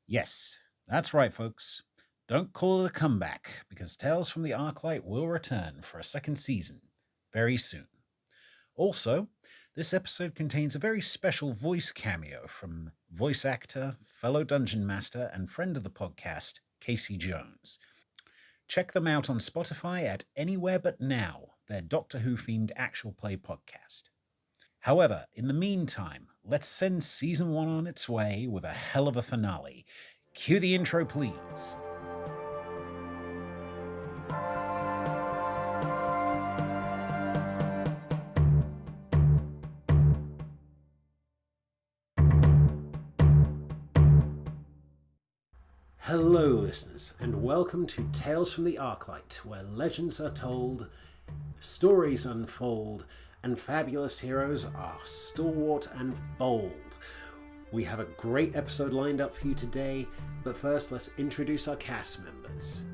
Yes, that's right, folks. Don't call it a comeback, because Tales from the Arclight will return for a second season very soon. Also, this episode contains a very special voice cameo from voice actor, fellow dungeon master, and friend of the podcast, Casey Jones. Check them out on Spotify at Anywhere But Now, their Doctor Who themed actual play podcast. However, in the meantime, let's send season 1 on its way with a hell of a finale. Cue the intro, please. Hello, listeners, and welcome to Tales from the Arclight, where legends are told, stories unfold, and fabulous heroes are stalwart and bold. We have a great episode lined up for you today, but first let's introduce our cast members.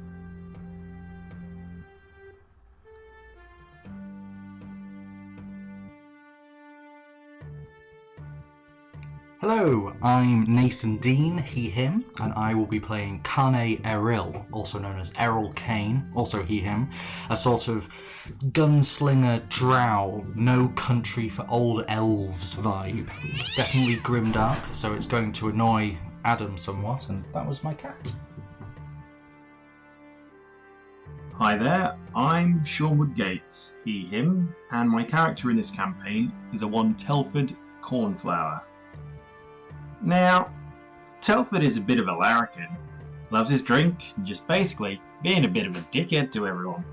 Hello, I'm Nathan Dean, he, him, and I will be playing Kane Eril, also known as Errol Kane, also he, him, a sort of gunslinger drow, no country for old elves vibe. Definitely grimdark, so it's going to annoy Adam somewhat, and that was my cat. Hi there, I'm Seanwood Gates, he, him, and my character in this campaign is a one Telford Cornflower. Now, Telford is a bit of a larrikin, loves his drink, and just basically being a bit of a dickhead to everyone.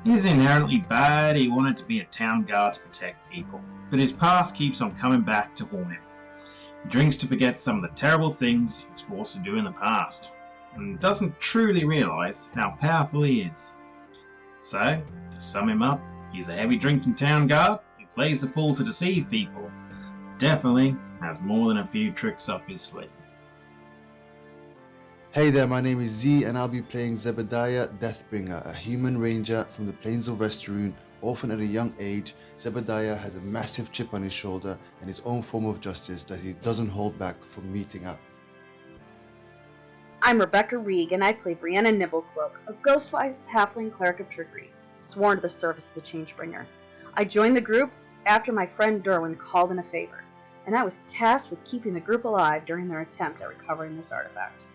He's inherently bad, he wanted to be a town guard to protect people, but his past keeps on coming back to haunt him. He drinks to forget some of the terrible things he was forced to do in the past, and doesn't truly realise how powerful he is. So, to sum him up, he's a heavy drinking town guard who plays the fool to deceive people. Definitely has more than a few tricks up his sleeve. Hey there, my name is Z and I'll be playing Zebediah Deathbringer, a human ranger from the plains of Westruun. Orphaned at a young age, Zebediah has a massive chip on his shoulder and his own form of justice that he doesn't hold back from meeting out. I'm Rebecca Reeg and I play Brianna Nibblecloak, a ghostwise halfling cleric of trickery, sworn to the service of the Changebringer. I joined the group after my friend Derwin called in a favor, and I was tasked with keeping the group alive during their attempt at recovering this artifact.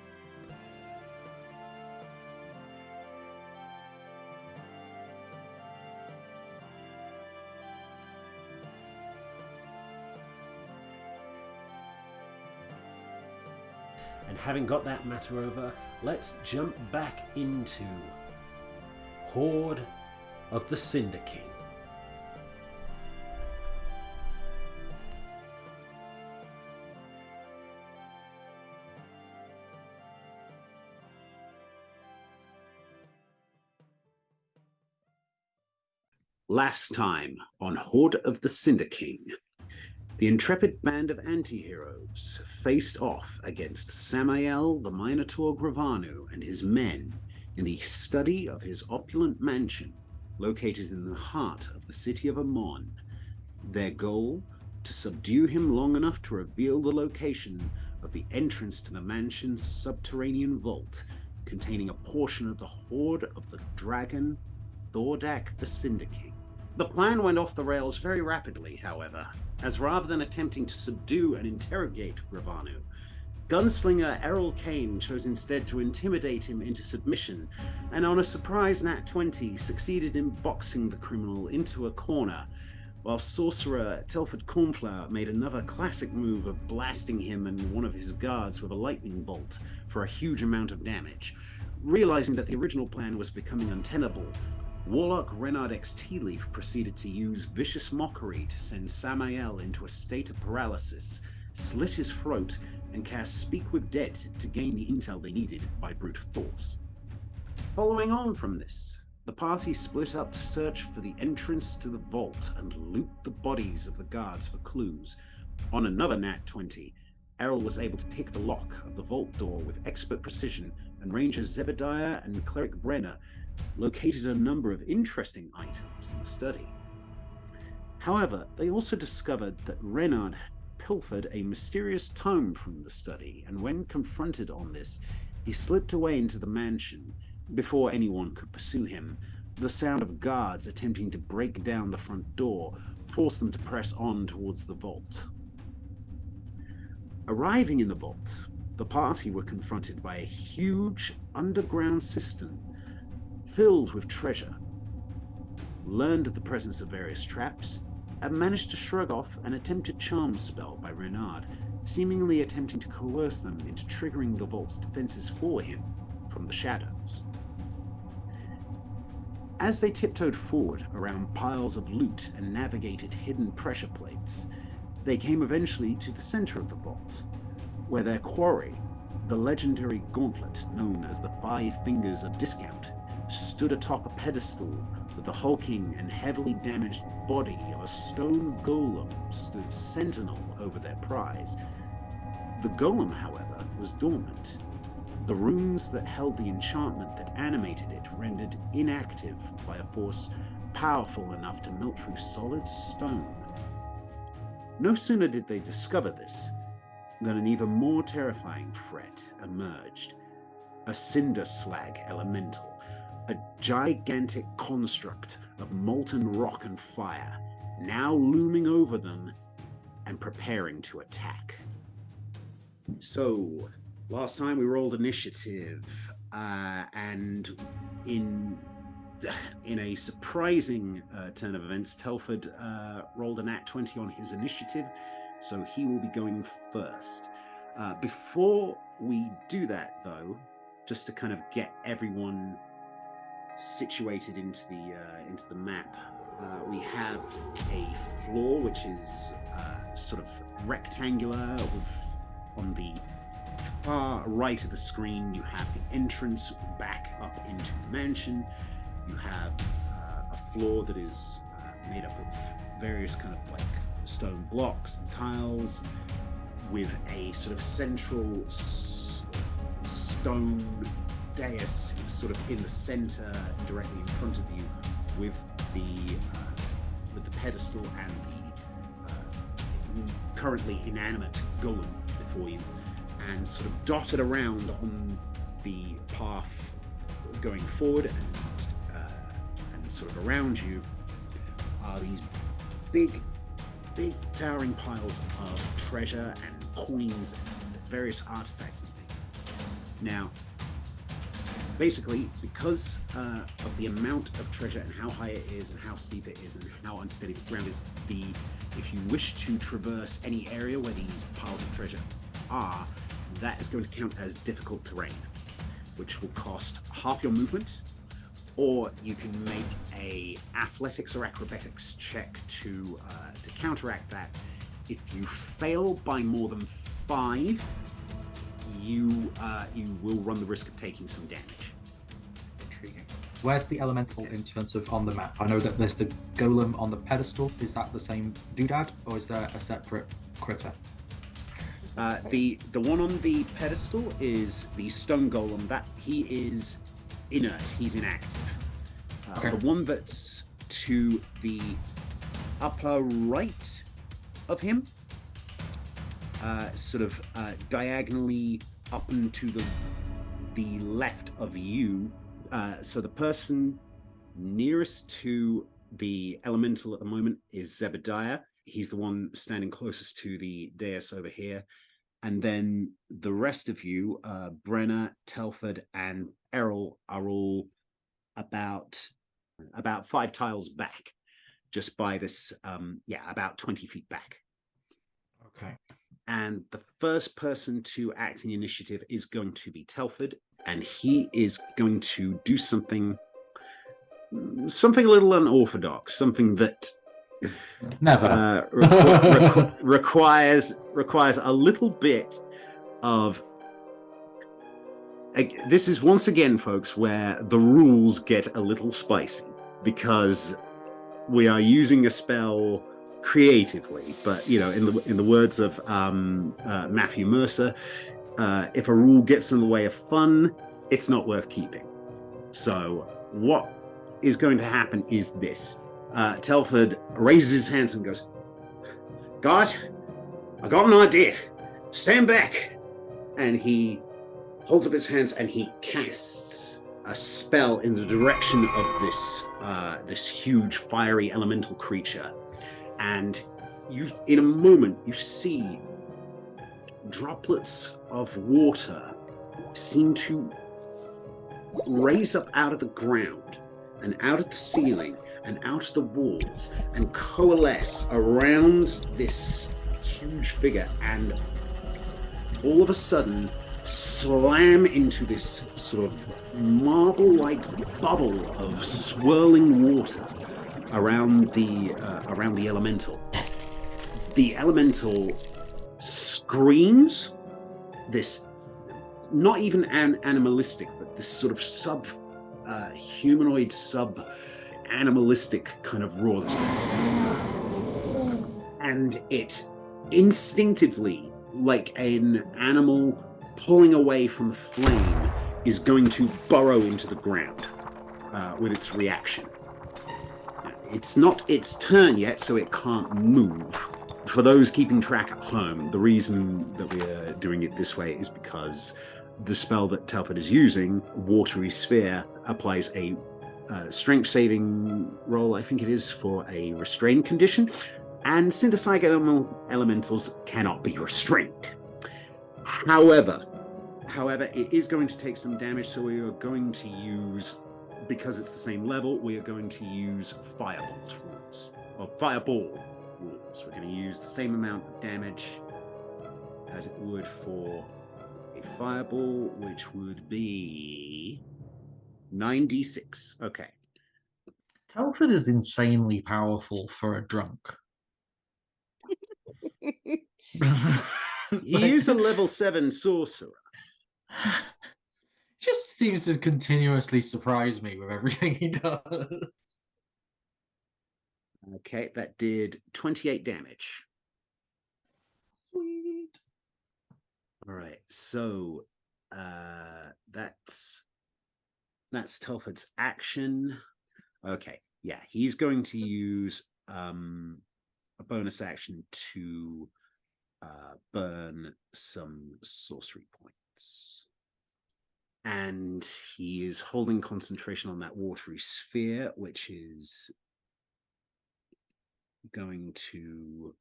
And having got that matter over, let's jump back into Hoard of the Cinder King. Last time on Hoard of the Cinder King, the intrepid band of anti-heroes faced off against Samael the Minotaur Gravanu and his men in the study of his opulent mansion located in the heart of the city of Amon. Their goal? To subdue him long enough to reveal the location of the entrance to the mansion's subterranean vault, containing a portion of the hoard of the dragon Thordak the Cinder King. The plan went off the rails very rapidly, however, as rather than attempting to subdue and interrogate Gravanu, gunslinger Errol Kane chose instead to intimidate him into submission, and on a surprise nat 20 succeeded in boxing the criminal into a corner, while sorcerer Telford Cornflower made another classic move of blasting him and one of his guards with a lightning bolt for a huge amount of damage. Realizing that the original plan was becoming untenable, Warlock Renard X Tealeaf proceeded to use Vicious Mockery to send Samael into a state of paralysis, slit his throat, and cast Speak with Dead to gain the intel they needed by brute force. Following on from this, the party split up to search for the entrance to the vault and loot the bodies of the guards for clues. On another nat 20, Errol was able to pick the lock of the vault door with expert precision, and Rangers Zebediah and Cleric Brenner located a number of interesting items in the study. However, they also discovered that Renard pilfered a mysterious tome from the study, and when confronted on this, he slipped away into the mansion before anyone could pursue him. The sound of guards attempting to break down the front door forced them to press on towards the vault. Arriving in the vault, the party were confronted by a huge underground cistern filled with treasure, learned of the presence of various traps, and managed to shrug off an attempted charm spell by Renard, seemingly attempting to coerce them into triggering the vault's defenses for him from the shadows. As they tiptoed forward around piles of loot and navigated hidden pressure plates, they came eventually to the center of the vault, where their quarry, the legendary gauntlet known as the Five Fingers of Discount, stood atop a pedestal with the hulking and heavily damaged body of a stone golem stood sentinel over their prize. The golem, however, was dormant. The runes that held the enchantment that animated it rendered inactive by a force powerful enough to melt through solid stone. No sooner did they discover this than an even more terrifying threat emerged. A cinder slag elemental, a gigantic construct of molten rock and fire, now looming over them and preparing to attack. So, last time we rolled initiative, and in a surprising turn of events, Telford rolled a nat 20 on his initiative, so he will be going first. Before we do that, though, just to kind of get everyone situated into the map, we have a floor which is sort of rectangular. On the far right of the screen, you have the entrance back up into the mansion. You have a floor that is made up of various kind of like stone blocks and tiles, with a sort of central stone dais sort of in the center, directly in front of you, with the pedestal and the currently inanimate golem before you, and sort of dotted around on the path going forward and sort of around you are these big towering piles of treasure and coins and various artifacts and things. Now, basically, because of the amount of treasure and how high it is and how steep it is and how unsteady the ground is, if you wish to traverse any area where these piles of treasure are, that is going to count as difficult terrain, which will cost half your movement, or you can make a athletics or acrobatics check to counteract that. If you fail by more than 5, you will run the risk of taking some damage. Intriguing. Where's the elemental in terms of on the map? I know that there's the golem on the pedestal. Is that the same doodad, or is there a separate critter? The one on the pedestal is the stone golem. That he is inert. He's inactive. Okay. The one that's to the upper right of him, sort of diagonally up and to the left of you. So the person nearest to the elemental at the moment is Zebediah. He's the one standing closest to the dais over here. And then the rest of you, Brenna, Telford, and Errol, are all about 5 tiles back, just by this, about 20 feet back. Okay. And the first person to act in initiative is going to be Telford, and he is going to do something a little unorthodox, something that Never requires a little bit of. This is once again, folks, where the rules get a little spicy, because we are using a spell creatively, but in the words of Matthew Mercer, if a rule gets in the way of fun, it's not worth keeping. So what is going to happen is this. Telford raises his hands and goes, "Guys, I got an idea. Stand back. And he holds up his hands and he casts a spell in the direction of this huge fiery elemental creature. And you, in a moment, you see droplets of water seem to raise up out of the ground and out of the ceiling and out of the walls and coalesce around this huge figure, and all of a sudden slam into this sort of marble-like bubble of swirling water around the elemental. The elemental screams, this not even animalistic, but this sort of humanoid, animalistic kind of roar, and it instinctively, like an animal pulling away from the flame, is going to burrow into the ground with its reaction. It's not its turn yet, so it can't move. For those keeping track at home, the reason that we're doing it this way is because the spell that Telford is using, Watery Sphere, applies a strength saving roll, I think it is, for a restrained condition, and Synthesizer elementals cannot be restrained. However, it is going to take some damage, so we are going to use, because it's the same level, we are going to use Firebolt rules, or Fireball rules. We're going to use the same amount of damage as it would for a Fireball, which would be 9d6. Okay. Telford is insanely powerful for a drunk. He is a level 7 sorcerer. Just seems to continuously surprise me with everything he does. Okay, that did 28 damage. Sweet. All right, so that's Telford's action. Okay, yeah, he's going to use a bonus action to burn some sorcery points. And he is holding concentration on that watery sphere, which is going to...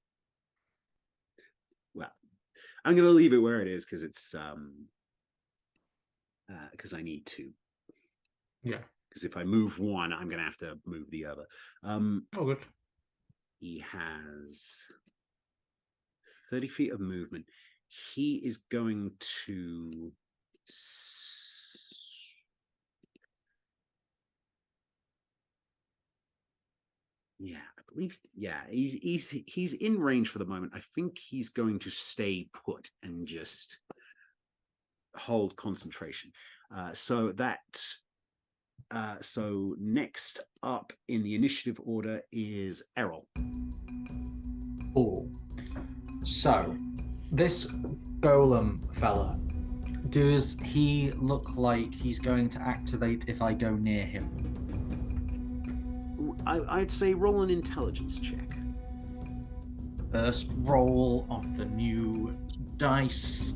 Well, I'm going to leave it where it is because it's... because I need to. Yeah. Because if I move one, I'm going to have to move the other. Oh, good. He has 30 feet of movement. He is going to... Yeah, I believe. Yeah, he's in range for the moment. I think he's going to stay put and just hold concentration. So next up in the initiative order is Errol. Oh, so this golem fella, does he look like he's going to activate if I go near him? I'd say roll an intelligence check. First roll of the new dice.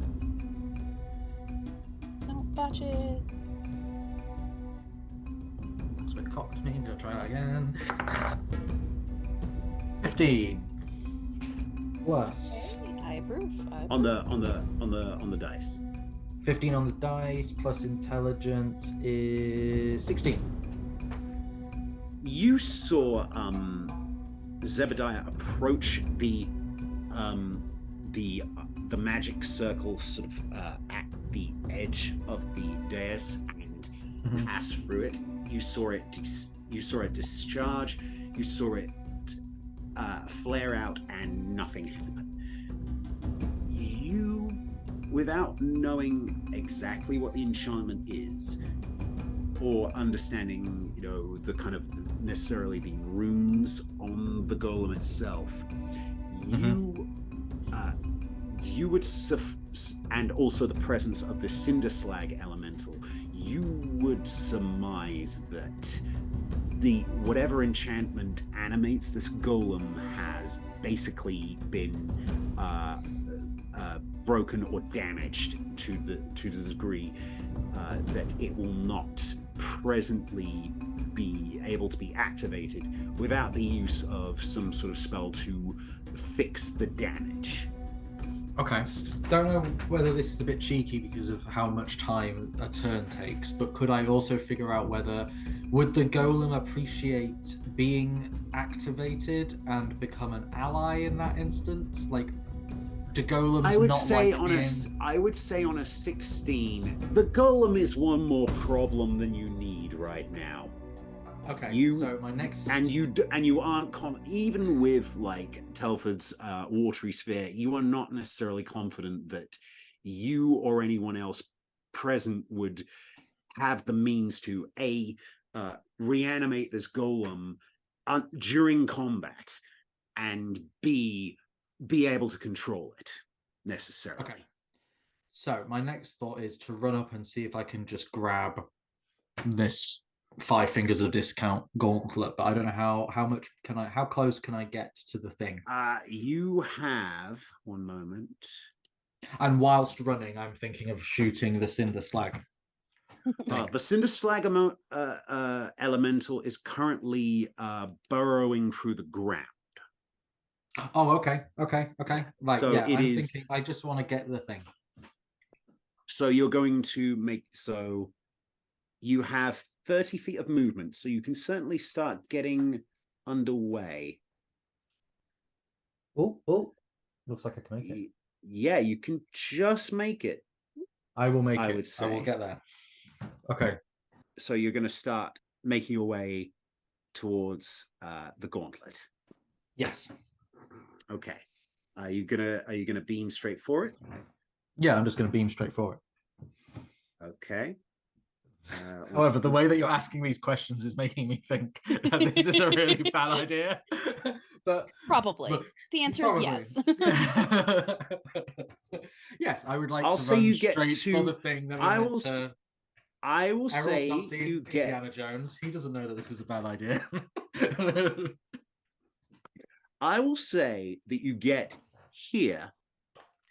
Don't touch it. That's what cocked me. Go try that again. 15 plus. Okay, I approve. On the dice. 15 on the dice plus intelligence is 16. You saw Zebediah approach the magic circle sort of at the edge of the dais and pass through it. You saw it discharge. You saw it flare out, and nothing happened. You, without knowing exactly what the enchantment is, or understanding, the kind of necessarily the runes on the golem itself, you would, and also the presence of the cinder slag elemental, you would surmise that whatever enchantment animates this golem has basically been broken or damaged to the degree that it will not presently be able to be activated without the use of some sort of spell to fix the damage. Okay. Don't know whether this is a bit cheeky because of how much time a turn takes, but could I also figure out would the golem appreciate being activated and become an ally in that instance? Like, do golems I would not say like on being... I would say on a 16, the golem is one more problem than you need right now. Okay, so my next... And you aren't even with like Telford's watery sphere, you are not necessarily confident that you or anyone else present would have the means to reanimate this golem during combat, and be able to control it necessarily. Okay. So my next thought is to run up and see if I can just grab this 5 fingers of discount gauntlet, but I don't know how close can I get to the thing? You have 1 moment. And whilst running, I'm thinking of shooting the cinder slag. The cinder slag elemental is currently burrowing through the ground. Oh, okay. Right, so yeah, I'm thinking I just want to get the thing. So you're going to you have 30 feet of movement, so you can certainly start getting underway. Oh, looks like I can make it. Yeah, you can just make it. I will make it. I would say. I will get there. Okay. So you're going to start making your way towards the gauntlet. Yes. Okay. Are you gonna beam straight for it? Yeah, I'm just going to beam straight for it. Okay. However, the way that you're asking these questions is making me think that this is a really bad idea. But the answer is yes. Yes, I would like I'll to say run you get straight to, for the thing that I will say not seen you get Indiana Jones. He doesn't know that this is a bad idea. I will say that you get here.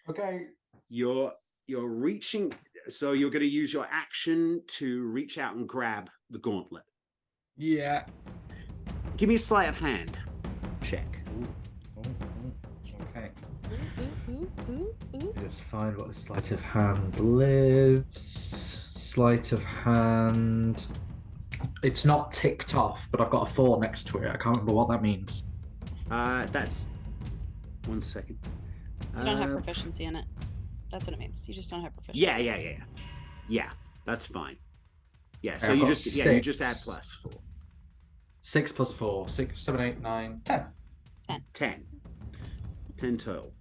Okay. You're reaching, so you're going to use your action to reach out and grab the gauntlet. Yeah. Give me a sleight of hand check. Okay. Just find what the sleight of hand lives. Sleight of hand. It's not ticked off, but I've got a 4 next to it. I can't remember what that means. That's 1 second. You don't have proficiency in it. That's what it means. You just don't have proficiency. Yeah, that's fine. Yeah, so I've you got just 6. you just add +4. 6 plus 4. 6, 7, 8, 9, 10. 10 total.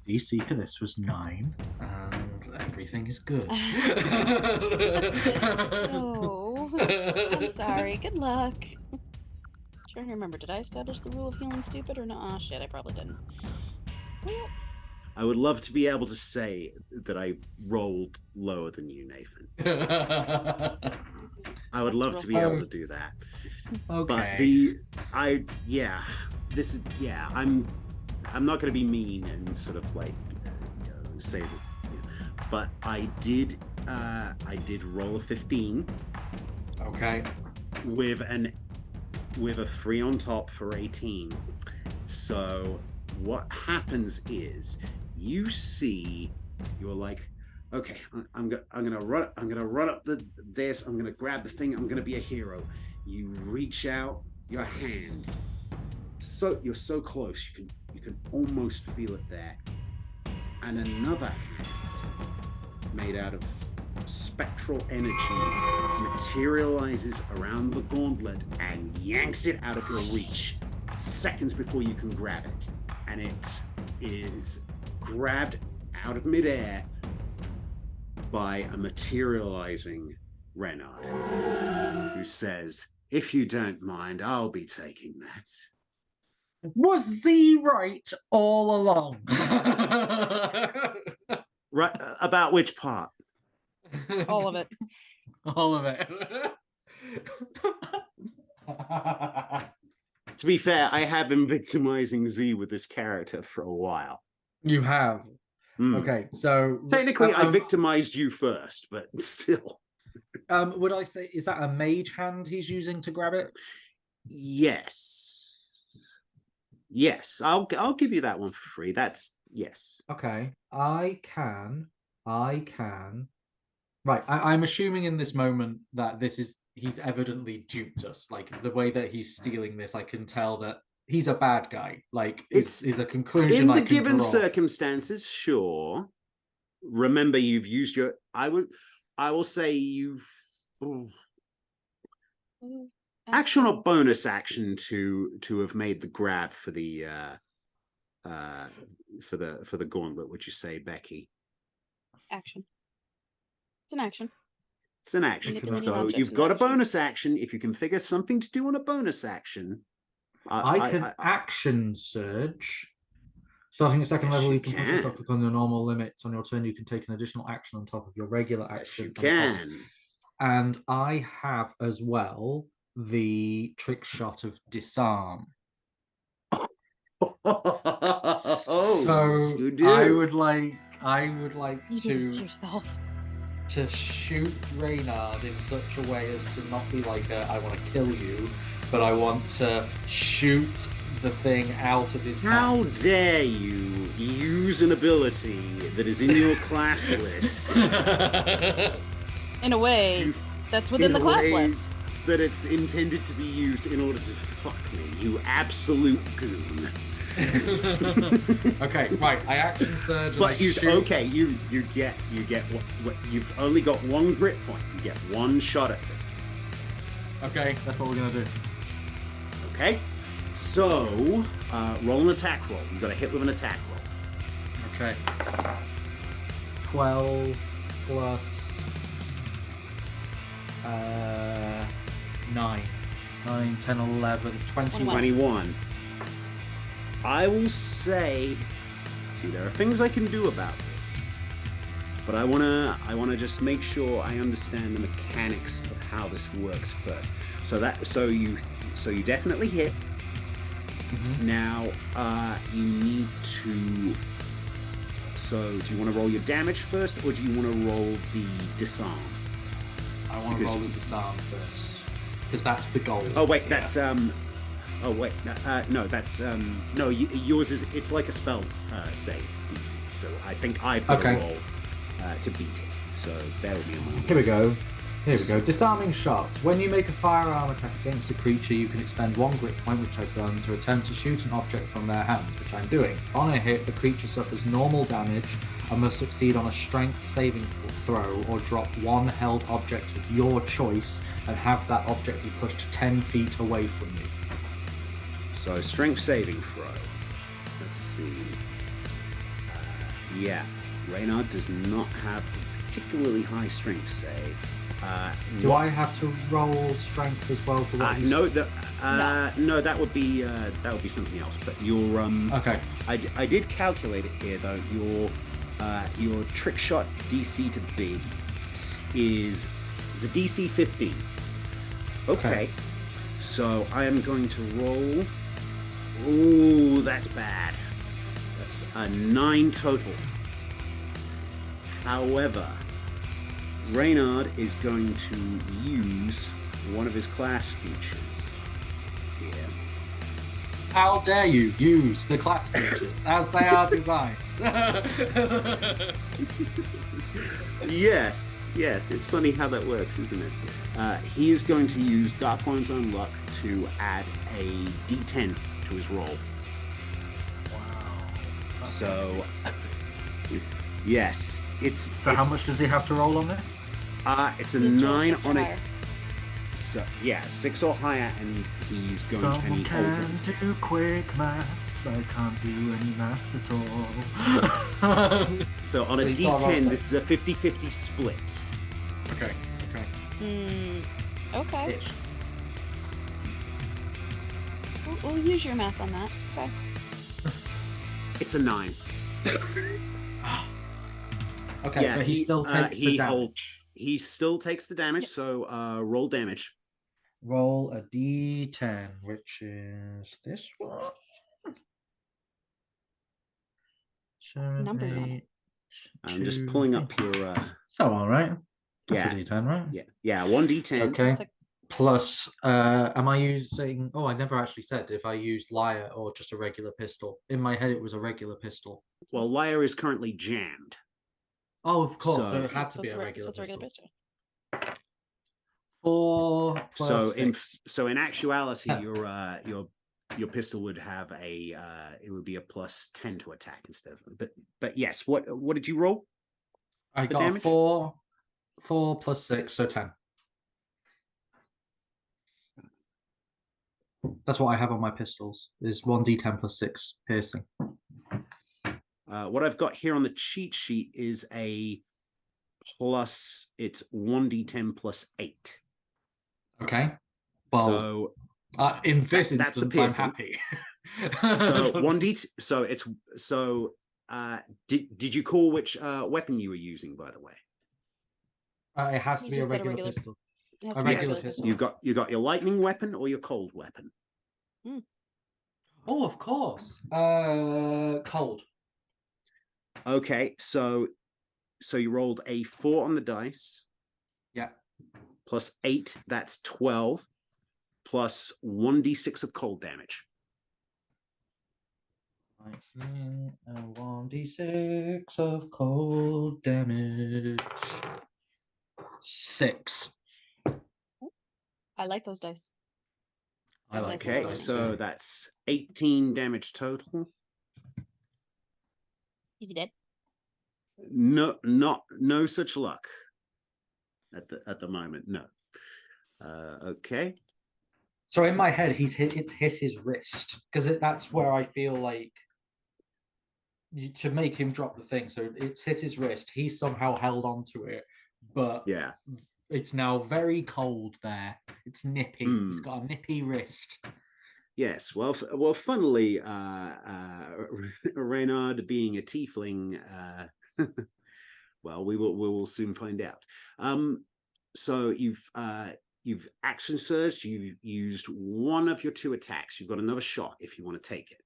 DC for this was 9, and everything is good. Oh, I'm sorry. Good luck. Trying to remember, did I establish the rule of healing stupid or not? Oh shit, I probably didn't. I would love to be able to say that I rolled lower than you, Nathan. I would love to be able to do that. Okay. But I'm not going to be mean and sort of like say that. But I did roll a 15. Okay. With a 3 on top for 18. So what happens is you're like, okay, I'm gonna run up this. I'm gonna grab the thing. I'm gonna be a hero. You reach out your hand. So you're so close. You can almost feel it there. And another hand made out of spectral energy materializes around the gauntlet and yanks it out of your reach seconds before you can grab it. And it is grabbed out of midair by a materializing Renard, who says, "If you don't mind, I'll be taking that." Was Z right all along? Right, about which part? All of it. All of it. To be fair, I have been victimizing Z with this character for a while. You have. Okay, so technically, I victimized you first, but still. Would I say is that a mage hand he's using to grab it? Yes. Yes, I'll give you that one for free. That's yes. Okay, I can. Right, I'm assuming in this moment that he's evidently duped us. Like the way that he's stealing this, I can tell that he's a bad guy. Like is a conclusion in the I can given draw. circumstances, sure. Remember, you've used your. I will say you've action or bonus action to have made the grab for the gauntlet. Would you say, Becky? Action. It's an action. It's an action. So you've got a bonus action. If you can figure something to do on a bonus action, I can action surge. Starting at second level, you can put yourself within the normal limits. On your turn, you can take an additional action on top of your regular action. Yes, you can. And I have as well the trick shot of disarm. So you do. I would like you to do this to yourself. To shoot Reynard in such a way as to not be like I want to kill you, but I want to shoot the thing out of his How hand. dare you use an ability that is in your class list in a way that's within the class list. That it's intended to be used in order to fuck me, you absolute goon. Okay, right. I action surge. But you get what you've only got one grit point. You get one shot at this. Okay, that's what we're gonna do. Okay, so roll an attack roll. You got to hit with an attack roll. Okay. 12 plus 9, 10, 11, 21. I will say, see, there are things I can do about this, but I wanna just make sure I understand the mechanics of how this works first. So you definitely hit. Mm-hmm. Now you need to. So do you want to roll your damage first, or do you want to roll the disarm? I want to roll the disarm first, because that's the goal. Oh wait, that's Oh wait, no, that's no. Yours is it's like a spell save DC. So I think I put a roll to beat it. So bear with me a moment. Here we go. Disarming shot. When you make a firearm attack against a creature, you can expend one grit point, which I've done, to attempt to shoot an object from their hand, which I'm doing. On a hit, the creature suffers normal damage and must succeed on a strength saving throw or drop one held object of your choice and have that object be pushed 10 feet away from you. So strength saving throw. Let's see. Yeah, Reynard does not have a particularly high strength save. Do I have to roll strength as well for what? No, no, that would be something else. But your okay. I did calculate it here though. Your trick shot DC to beat is a DC 15. Okay. So I am going to roll. Ooh, that's bad. That's a 9 total. However, Reynard is going to use one of his class features here. How dare you use the class features as they are designed? Yes, it's funny how that works, isn't it? He is going to use Darkwine's Own Luck to add a D10 to his roll. Wow. So, yes, how much does he have to roll on this? It's a 9 on it. So yeah, 6 or higher, and he's going to. And he holds it. Do quick maths. I can't do any maths at all. So on a D10, this is a 50-50 split. Okay. Okay. Ish. We'll use your math on that. Okay. It's a 9. Okay, yeah, but he still takes the damage. He still takes the damage, so roll damage. roll a d10, which is this one. Seven, Numbers on it. eight, I'm just two, pulling up three. your. So all right. That's Yeah. a d10, right? Yeah. 1d10. Okay. It's like- Plus, am I using? Oh, I never actually said if I used lyre or just a regular pistol. In my head, it was a regular pistol. Well, lyre is currently jammed. Oh, of course. So So- it had to so be it's a a regular regular pistol. pistol. 4 plus So in 6. actuality, Yeah. your pistol would have it would be a plus 10 to attack instead of. But yes, what did you roll? I for got damage? a 4 plus 6, so 10. That's what I have on my pistols. Is 1d10 plus 6 piercing. What I've got here on the cheat sheet is a plus. It's 1d10 plus 8. Okay. Well, So in this that's the instance, I'm piercing. happy. so 1d. So it's so. Did you call which weapon you were using? By the way, It has to You be a just said a regular regular- pistol. It has A to be a regular yes, pistol. you got your lightning weapon or your cold weapon. Oh, of course. Cold. Okay, so you rolled a 4 on the dice. Yeah. Plus 8, that's 12. Plus 1d6 of cold damage. 1d6 of cold damage. 6. I like those dice. I like Okay, those Okay, dice so too. that's 18 damage total. Is he dead? No such luck at the moment. No. Okay. So in my head, it's hit his wrist because that's where I feel like to make him drop the thing. So it's hit his wrist. He somehow held on to it, but Yeah. it's now very cold there. It's nippy. He's got a nippy wrist. Yes. Well, funnily, Reynard being a tiefling, well, we will soon find out. So you've action surged. You've used one of your 2 attacks. You've got another shot if you want to take it.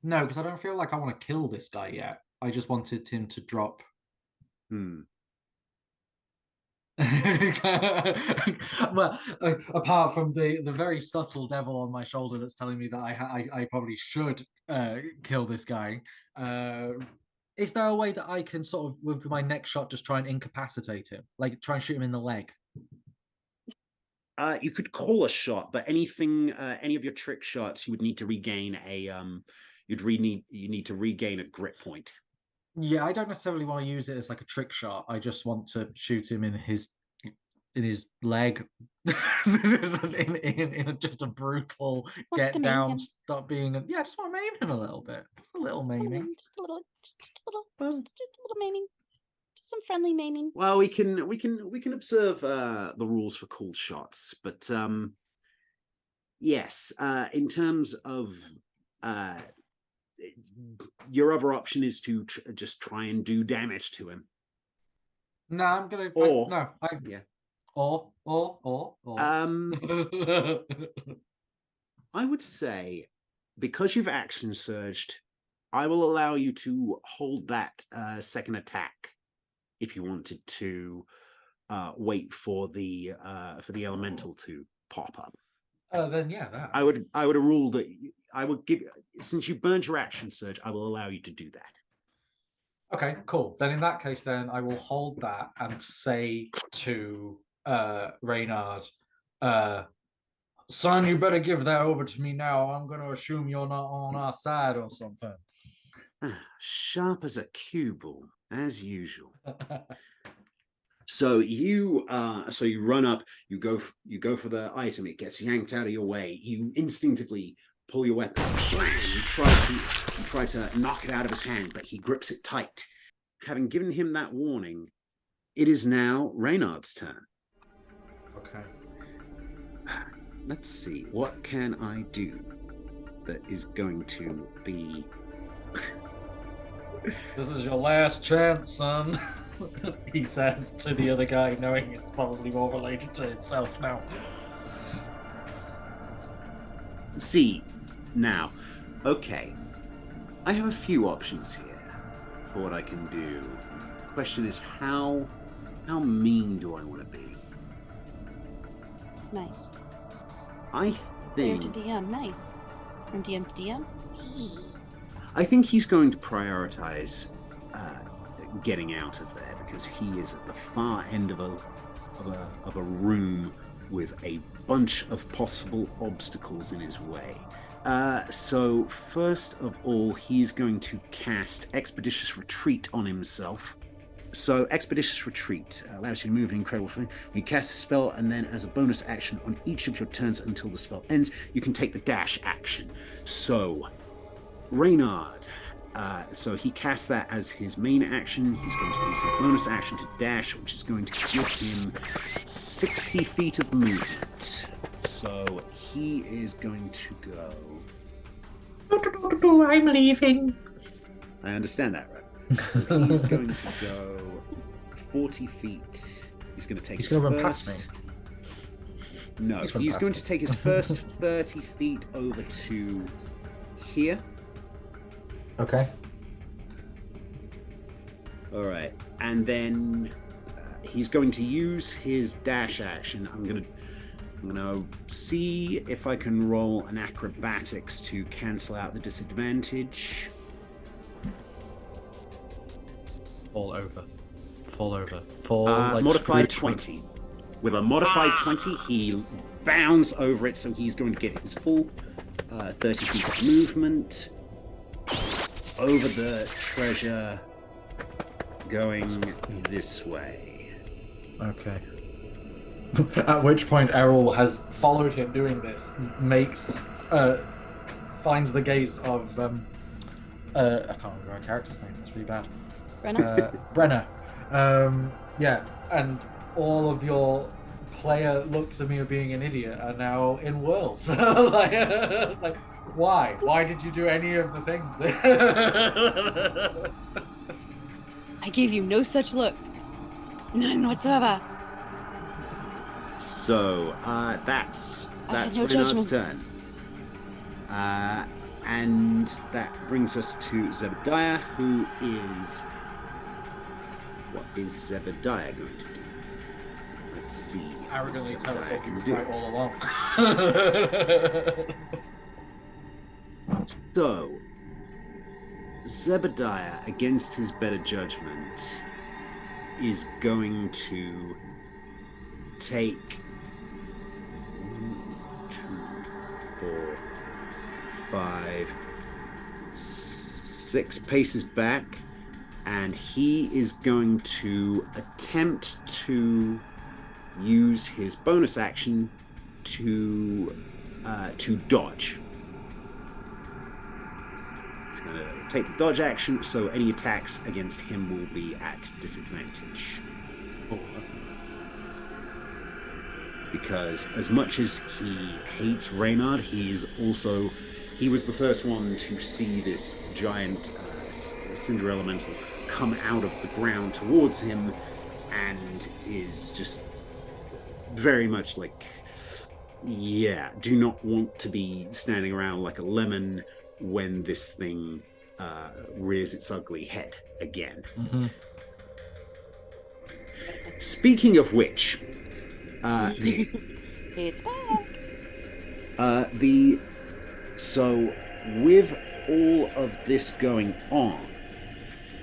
No, because I don't feel like I want to kill this guy yet. I just wanted him to drop. Well, apart from the very subtle devil on my shoulder that's telling me that I probably should kill this guy. Is there a way that I can sort of with my next shot just try and incapacitate him, like try and shoot him in the leg? You could call a shot, but anything, any of your trick shots, you would need to regain a you need to regain a grit point. Yeah, I don't necessarily want to use it as like a trick shot. I just want to shoot him in his leg, in just a brutal Want to get maim down. him? Stop being a, yeah. I just want to maim him a little bit. Just a little maiming. Just a little maiming. Just some friendly maiming. Well, we can observe the rules for called shots, but yes, in terms of your other option is to just try and do damage to him. No, I'm gonna. Yeah. Or. I would say, because you've action surged, I will allow you to hold that second attack if you wanted to wait for the elemental to pop up. Then yeah, that. I would rule that I would give, since you burned your action surge, I will allow you to do that. Okay, cool. Then in that case, then I will hold that and say to Reynard, son, you better give that over to me now. I'm going to assume you're not on our side or something. Sharp as a cue ball, as usual. So you run up, you go for the item, it gets yanked out of your way. You instinctively pull your weapon, and you try to knock it out of his hand, but he grips it tight. Having given him that warning, it is now Reynard's turn. Okay. Let's see, what can I do that is going to be... This is your last chance, son. He says to the other guy, knowing it's probably more related to himself now. See, now, okay, I have a few options here for what I can do. The question is, how mean do I want to be? Nice. I Player think to DM, nice. From DM to DM? I think he's going to prioritize getting out of there because he is at the far end of a room with a bunch of possible obstacles in his way. So first of all, he's going to cast Expeditious Retreat on himself. So Expeditious Retreat allows you to move an incredible thing. You cast a spell, and then as a bonus action on each of your turns until the spell ends, you can take the dash action. So Reynard, so he casts that as his main action. He's going to use his bonus action to dash, which is going to give him 60 feet of movement. So he is going to go... I'm leaving. I understand that, right? So he's going to go 40 feet. He's going to take He's his going to run first... past me. No, he's going to take his first 30 feet over to here. Okay. All right, and then he's going to use his dash action. I'm gonna see if I can roll an acrobatics to cancel out the disadvantage. Fall over. Like Modified Scrooge. 20. With a modified 20, he bounds over it, so he's going to get his full 30 feet of movement over the treasure, going this way. Okay. At which point Errol has followed him doing this, finds the gaze of I can't remember our character's name, that's really bad. Brenna? Brenna. Yeah, and all of your player looks at me of being an idiot are now in world. like, why? Why did you do any of the things? I gave you no such looks. None whatsoever. So that's no Renard's judgments. turn. And that brings us to Zebediah, who is... What is Zebediah going to do? Let's see. Arrogantly tell us Zebediah what can you do. right all along. So, Zebediah, against his better judgment, is going to take 1, 2, 4, 5, 6 paces back, and he is going to attempt to use his bonus action to dodge. He's going to take the dodge action, so any attacks against him will be at disadvantage. Because as much as he hates Reynard, he was the first one to see this giant Cinder Elemental come out of the ground towards him, and is just very much like, yeah, do not want to be standing around like a lemon when this thing rears its ugly head again. Mm-hmm. Speaking of which, It's back. So with all of this going on,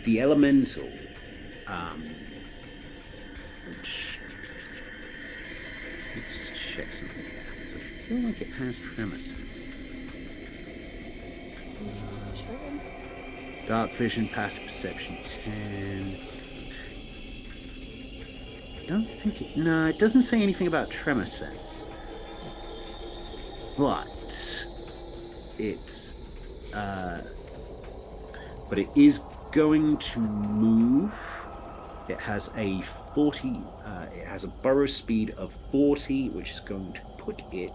the elemental let's check something here, because I feel like it has tremor sense. Dark vision, passive perception 10. Don't think it... No, it doesn't say anything about tremor sense. But it's... but it is going to move. It has a 40... it has a burrow speed of 40, which is going to put it...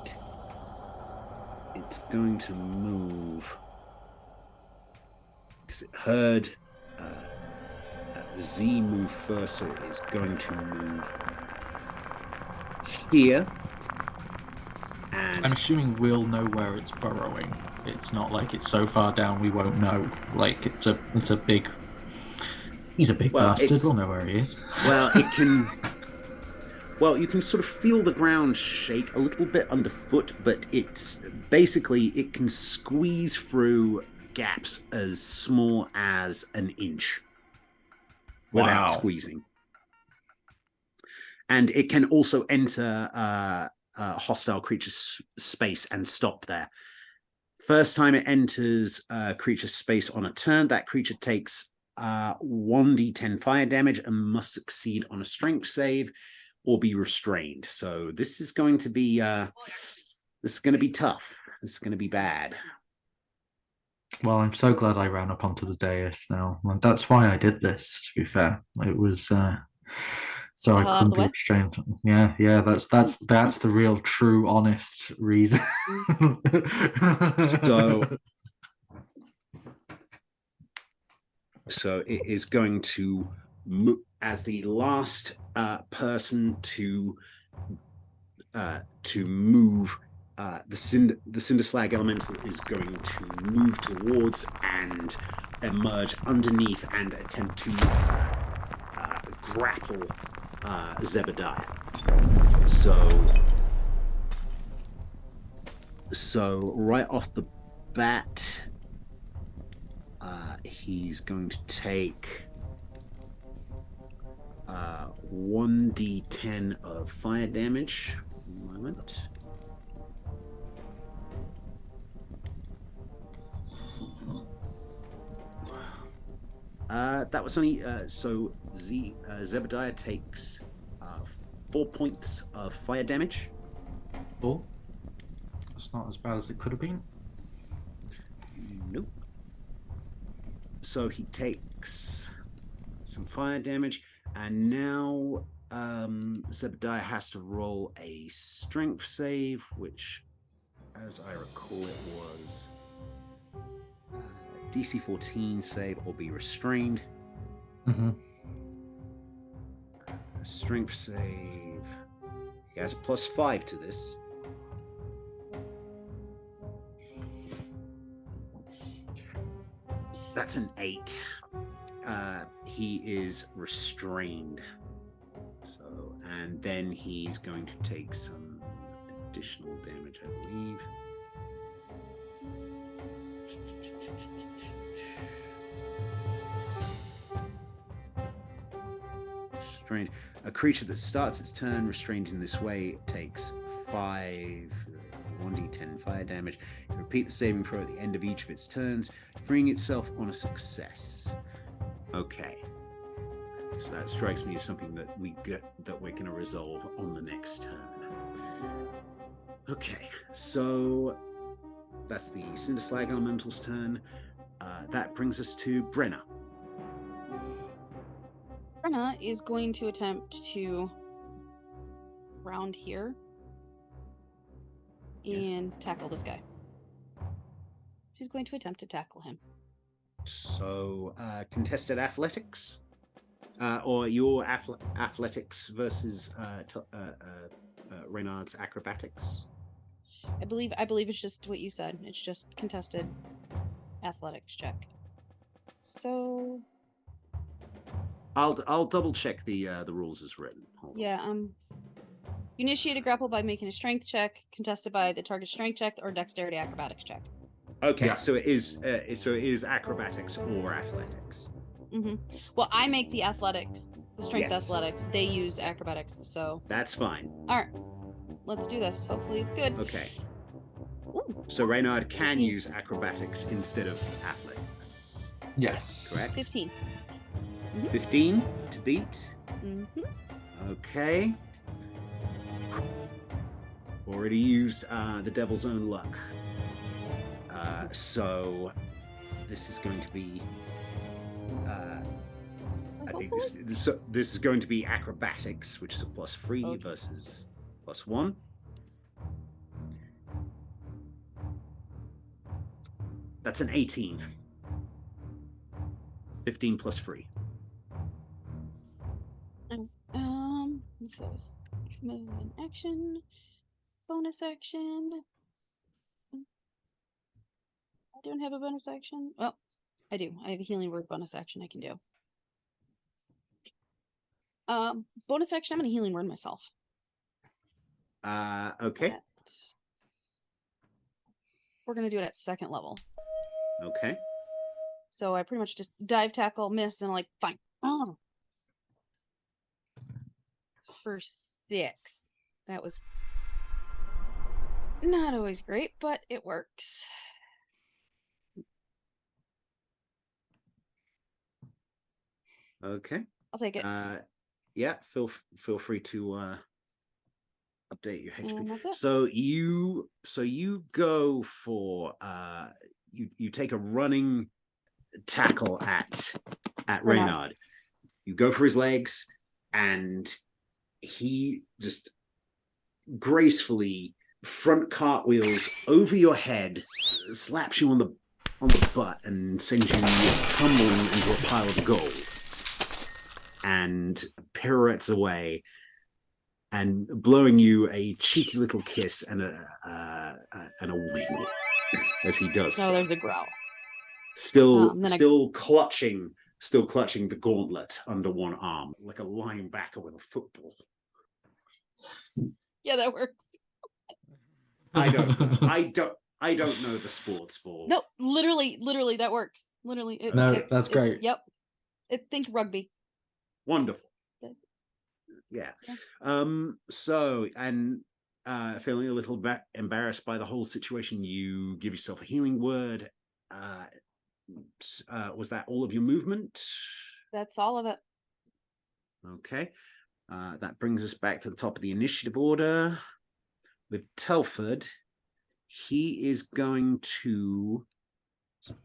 It's going to move... Because it heard... Z move first, so it is going to move here, I'm And assuming we'll know where it's burrowing. It's not like it's so far down we won't know. Like it's a big. He's a big bastard. We'll know where he is. well, it can. Well, you can sort of feel the ground shake a little bit underfoot, but it's basically it can squeeze through gaps as small as an inch without squeezing. And it can also enter hostile creature space and stop there. First time it enters creature space on a turn, that creature takes 1d10 fire damage and must succeed on a strength save or be restrained. So this is going to be tough. This is going to be bad. Well, I'm so glad I ran up onto the dais now. And that's why I did this, to be fair. It was so I couldn't be restrained. Yeah, that's the real, true, honest reason. So it is going to move as the last person to move. The cinder slag elemental is going to move towards and emerge underneath and attempt to grapple Zebediah. So right off the bat, he's going to take 1d10 of fire damage. One moment. That was only so Zebediah takes 4 points of fire damage. Oh, that's not as bad as it could have been. Nope. So he takes some fire damage, and now Zebediah has to roll a strength save, which, as I recall, it was DC 14 save or be restrained. Mm-hmm. Strength save. He has a +5 to this. That's an 8. He is restrained. So, and then he's going to take some additional damage, I believe. Restrained. A creature that starts its turn restrained in this way takes 1d10 fire damage. Repeat the saving throw at the end of each of its turns, freeing itself on a success. Okay. So that strikes me as something that we're going to resolve on the next turn. Okay, so that's the Cinder Slag Elemental's turn. That brings us to Brenna. Brenna is going to attempt to round here and tackle this guy. She's going to attempt to tackle him. So, contested athletics, or your athletics versus Reynard's acrobatics. I believe it's just what you said. It's just contested athletics check. So I'll double check the rules as written. Hold on. You initiate a grapple by making a strength check, contested by the target's strength check or dexterity acrobatics check. Okay, yeah. So it is acrobatics or athletics. Mm-hmm. Well, I make the athletics, the strength athletics. They use acrobatics, so that's fine. All right, let's do this. Hopefully, it's good. Okay. Ooh. So Reynard can use acrobatics instead of athletics. Yes. Correct. 15. Mm-hmm. 15 to beat. Mm-hmm. Okay. Already used the Devil's Own Luck. So this is going to be I think this is going to be acrobatics, which is a +3 versus +1. That's an 18. 15 +3. So movement action. bonus action. I don't have a bonus action. Well, I do. I have a healing word bonus action I can do. Bonus action, I'm going to healing word myself. Okay. We're going to do it at 2nd level. Okay. So I pretty much just dive, tackle, miss, and I'm like, fine. Oh. For 6. That was not always great, but it works. Okay. I'll take it. Yeah, feel free to update your HP. And that's it. So you go for you take a running tackle at Reynard. You go for his legs, and he just gracefully front cartwheels over your head, slaps you on the butt, and sends you tumbling into a pile of gold, and pirouettes away, and blowing you a cheeky little kiss and a wing as he does. No, there's a growl. Still clutching the gauntlet under one arm, like a linebacker with a football. Yeah, that works. I don't know the sports ball. No, literally, that works. Literally. That's great. Yep. Think rugby. Wonderful. Yeah. So, and feeling a little bit embarrassed by the whole situation, you give yourself a healing word. Was that all of your movement? That's all of it. Okay. That brings us back to the top of the initiative order. With Telford,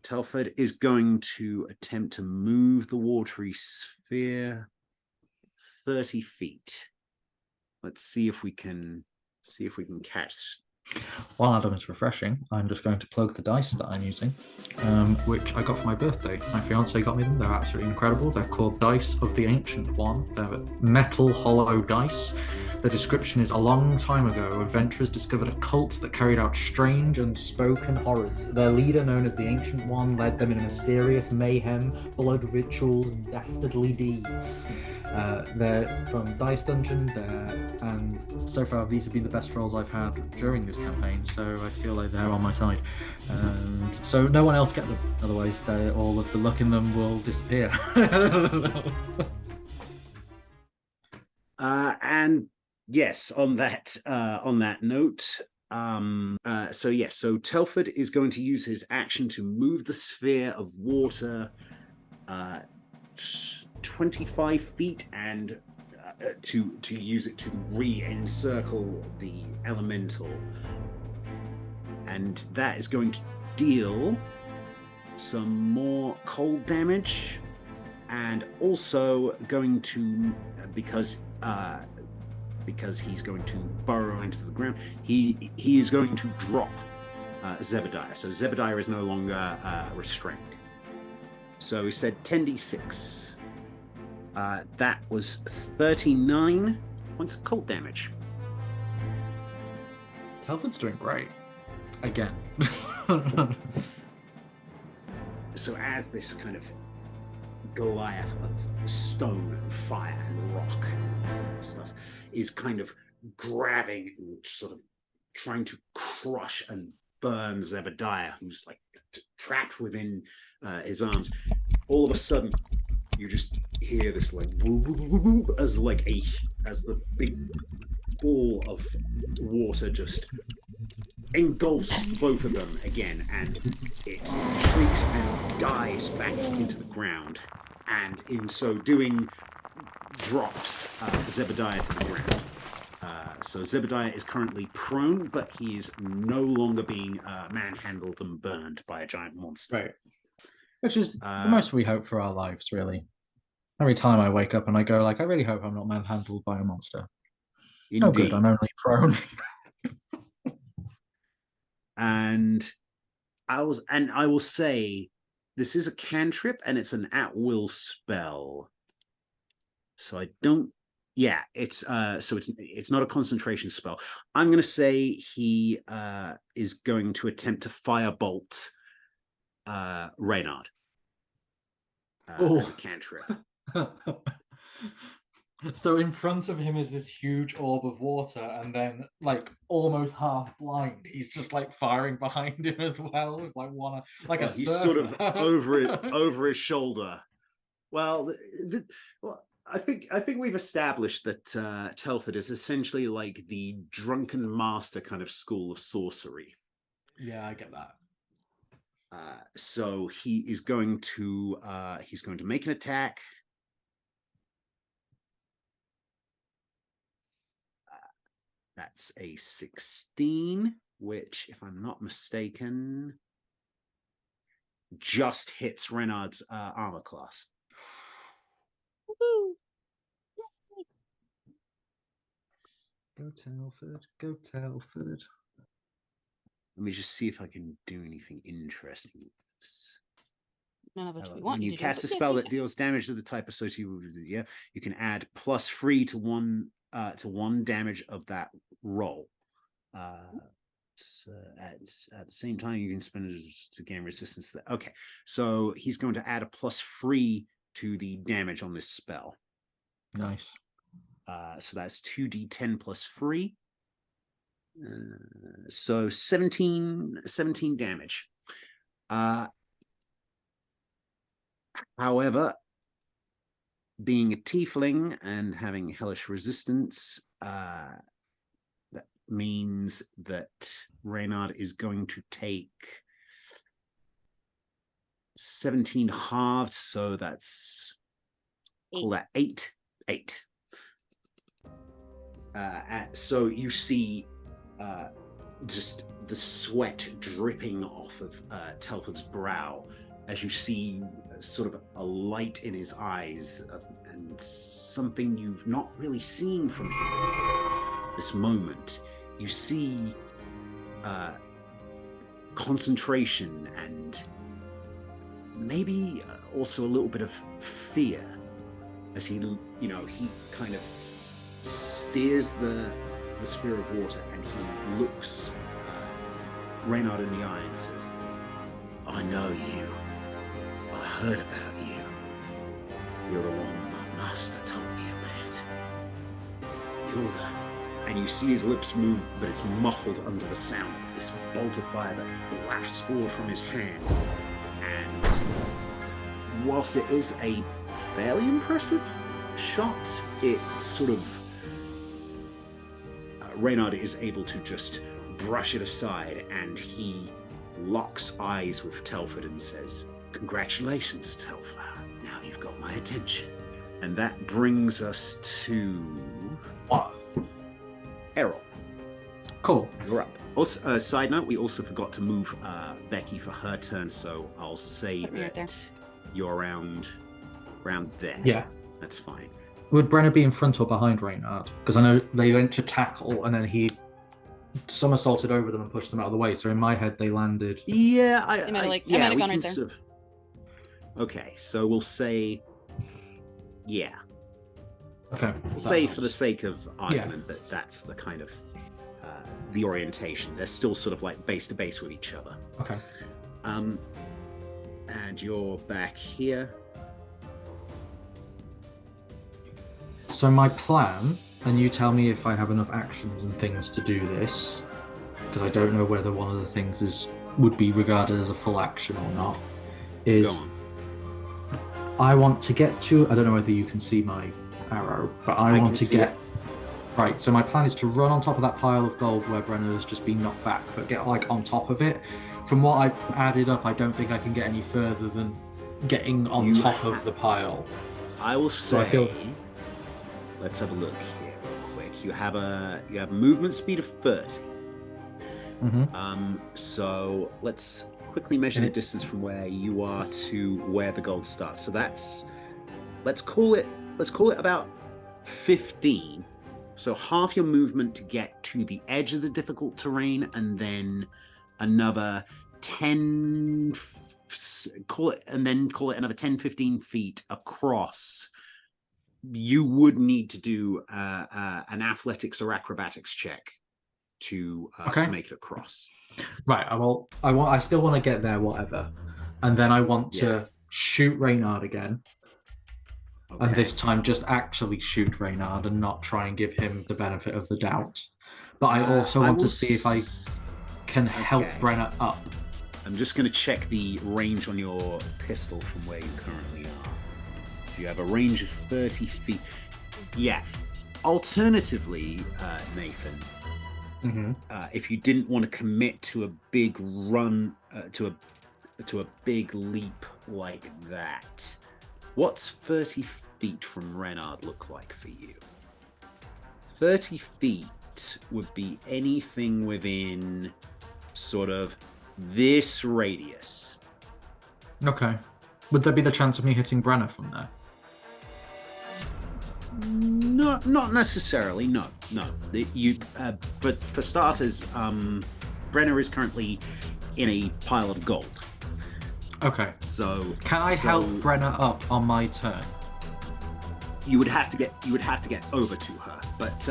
Telford is going to attempt to move the watery sphere 30 feet. Let's see if we can catch. While Adam is refreshing, I'm just going to plug the dice that I'm using, which I got for my birthday. My fiance got me them. They're absolutely incredible. They're called Dice of the Ancient One. They're metal hollow dice. The description is: a long time ago, adventurers discovered a cult that carried out strange, unspoken horrors. Their leader, known as the Ancient One, led them in a mysterious mayhem, blood rituals, and dastardly deeds. They're from Dice Dungeon, and so far these have been the best rolls I've had during this campaign, so I feel like they're on my side. And so no one else get them, otherwise all of the luck in them will disappear. And yes, on that note, so Telford is going to use his action to move the sphere of water 25 feet and to use it to re-encircle the elemental, and that is going to deal some more cold damage, and also going to because he's going to burrow into the ground, he is going to drop Zebediah. So Zebediah is no longer restrained. So he said 10d6. That was 39 points of cold damage. Telford's doing great. Again. So as this kind of Goliath of stone and fire and rock and stuff is kind of grabbing and sort of trying to crush and burn Zebediah, who's like trapped within his arms, all of a sudden you just hear this like as the big ball of water just engulfs both of them again, and it shrieks and dives back into the ground, and in so doing drops Zebediah to the ground. So Zebediah is currently prone, but he is no longer being manhandled and burned by a giant monster. Right. Which is the most we hope for our lives, really. Every time I wake up and I go, like, I really hope I'm not manhandled by a monster. Indeed. Oh, good, I'm only prone. And I will say, this is a cantrip and it's an at-will spell. So Yeah, it's it's not a concentration spell. I'm going to say he is going to attempt to firebolt Reynard as a cantrip. So in front of him is this huge orb of water, and then, like, almost half blind, he's just like firing behind him as well with like one, like Well, a he's surfer. sort of over his shoulder. Well, I think we've established that Telford is essentially like the drunken master kind of school of sorcery. Yeah, I get that. So he is going to make an attack. That's a 16, which, if I'm not mistaken, just hits Reynard's armor class. Woo! Go Telford, go Telford. Let me just see if I can do anything interesting with this. None of which we want When you to cast do, a but spell yes, that deals damage to the type associated with it, yeah, you can add +3 to one damage of that roll. So at the same time, you can spend it to gain resistance. Okay, so he's going to add a +3 to the damage on this spell. Nice. So that's 2d10 +3. So 17 damage. However, being a tiefling and having hellish resistance, that means that Reynard is going to take 17 halved, so that's call that 8. So you see just the sweat dripping off of Telford's brow as you see sort of a light in his eyes and something you've not really seen from him before. This moment, you see concentration and maybe also a little bit of fear as he kind of steers the sphere of water, and he looks Reynard in the eye and says, "I know you. I heard about you. You're the one my master told me about. You're the..." And you see his lips move, but it's muffled under the sound of this bolt of fire that blasts forward from his hand. And whilst it is a fairly impressive shot, it sort of... Reynard is able to just brush it aside, and he locks eyes with Telford and says, "Congratulations, Telford. Now you've got my attention." And that brings us to Errol. Cool. You're up. Also, side note, we also forgot to move Becky for her turn, so I'll say Put me right there. that you're around there. Yeah. That's fine. Would Brenner be in front or behind Reynard? Because I know they went to tackle and then he somersaulted over them and pushed them out of the way. So in my head, they landed. Yeah, I might have we gone can right there. sort of... Okay, so we'll say, yeah. Okay. We'll say for the sake of argument that that's the kind of the orientation. They're still sort of like base to base with each other. Okay. And you're back here. So my plan, and you tell me if I have enough actions and things to do this, because I don't know whether one of the things would be regarded as a full action or not, is Go on. I want to get to, I don't know whether you can see my arrow, but I want to get, right, so my plan is to run on top of that pile of gold where Brenner has just been knocked back, but get like on top of it. From what I've added up, I don't think I can get any further than getting on top of the pile. I will say, So let's have a look here real quick. You have a movement speed of 30. Mm-hmm. So let's quickly measure the distance from where you are to where the gold starts. So that's, let's call it about 15. So half your movement to get to the edge of the difficult terrain, and then another 10, call it another 10, 15 feet across you would need to do an athletics or acrobatics check to make it across. Right. I still want to get there, whatever, and then I want to shoot Reynard again, and this time just actually shoot Reynard and not try and give him the benefit of the doubt. But I also want to see if I can help Brenna up. I'm just going to check the range on your pistol from where you currently are. You have a range of 30 feet. Yeah. Alternatively, Nathan, if you didn't want to commit to a big run, to a big leap like that, what's 30 feet from Reynard look like for you? 30 feet would be anything within sort of this radius. Okay. Would there be the chance of me hitting Brenna from there? No, not necessarily. No. But for starters, Brenner is currently in a pile of gold. Okay. So can I help Brenna up on my turn? You would have to get over to her, but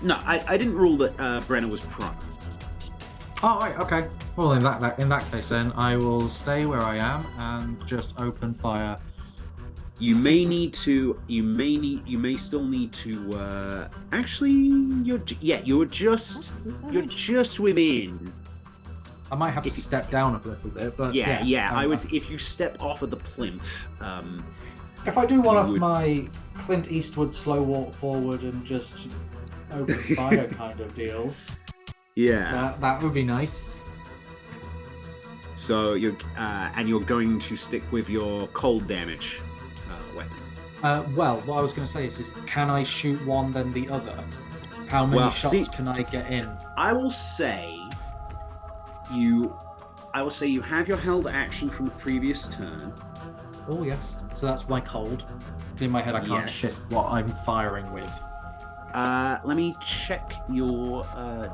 no, I didn't rule that Brenner was prone. Oh, right, okay. Well, in that case, then I will stay where I am and just open fire. You may still need to. Actually, you're just within. I might have to step down a little bit, but I would. If you step off of the plinth. If I do one of my Clint Eastwood slow walk forward and just open fire kind of deals. Yeah, that would be nice. So you're going to stick with your cold damage weapon. Well, what I was going to say is can I shoot one then the other? How many shots can I get in? I will say you have your held action from the previous turn. Oh yes, so that's my cold. In my head, I can't shift what I'm firing with. Let me check your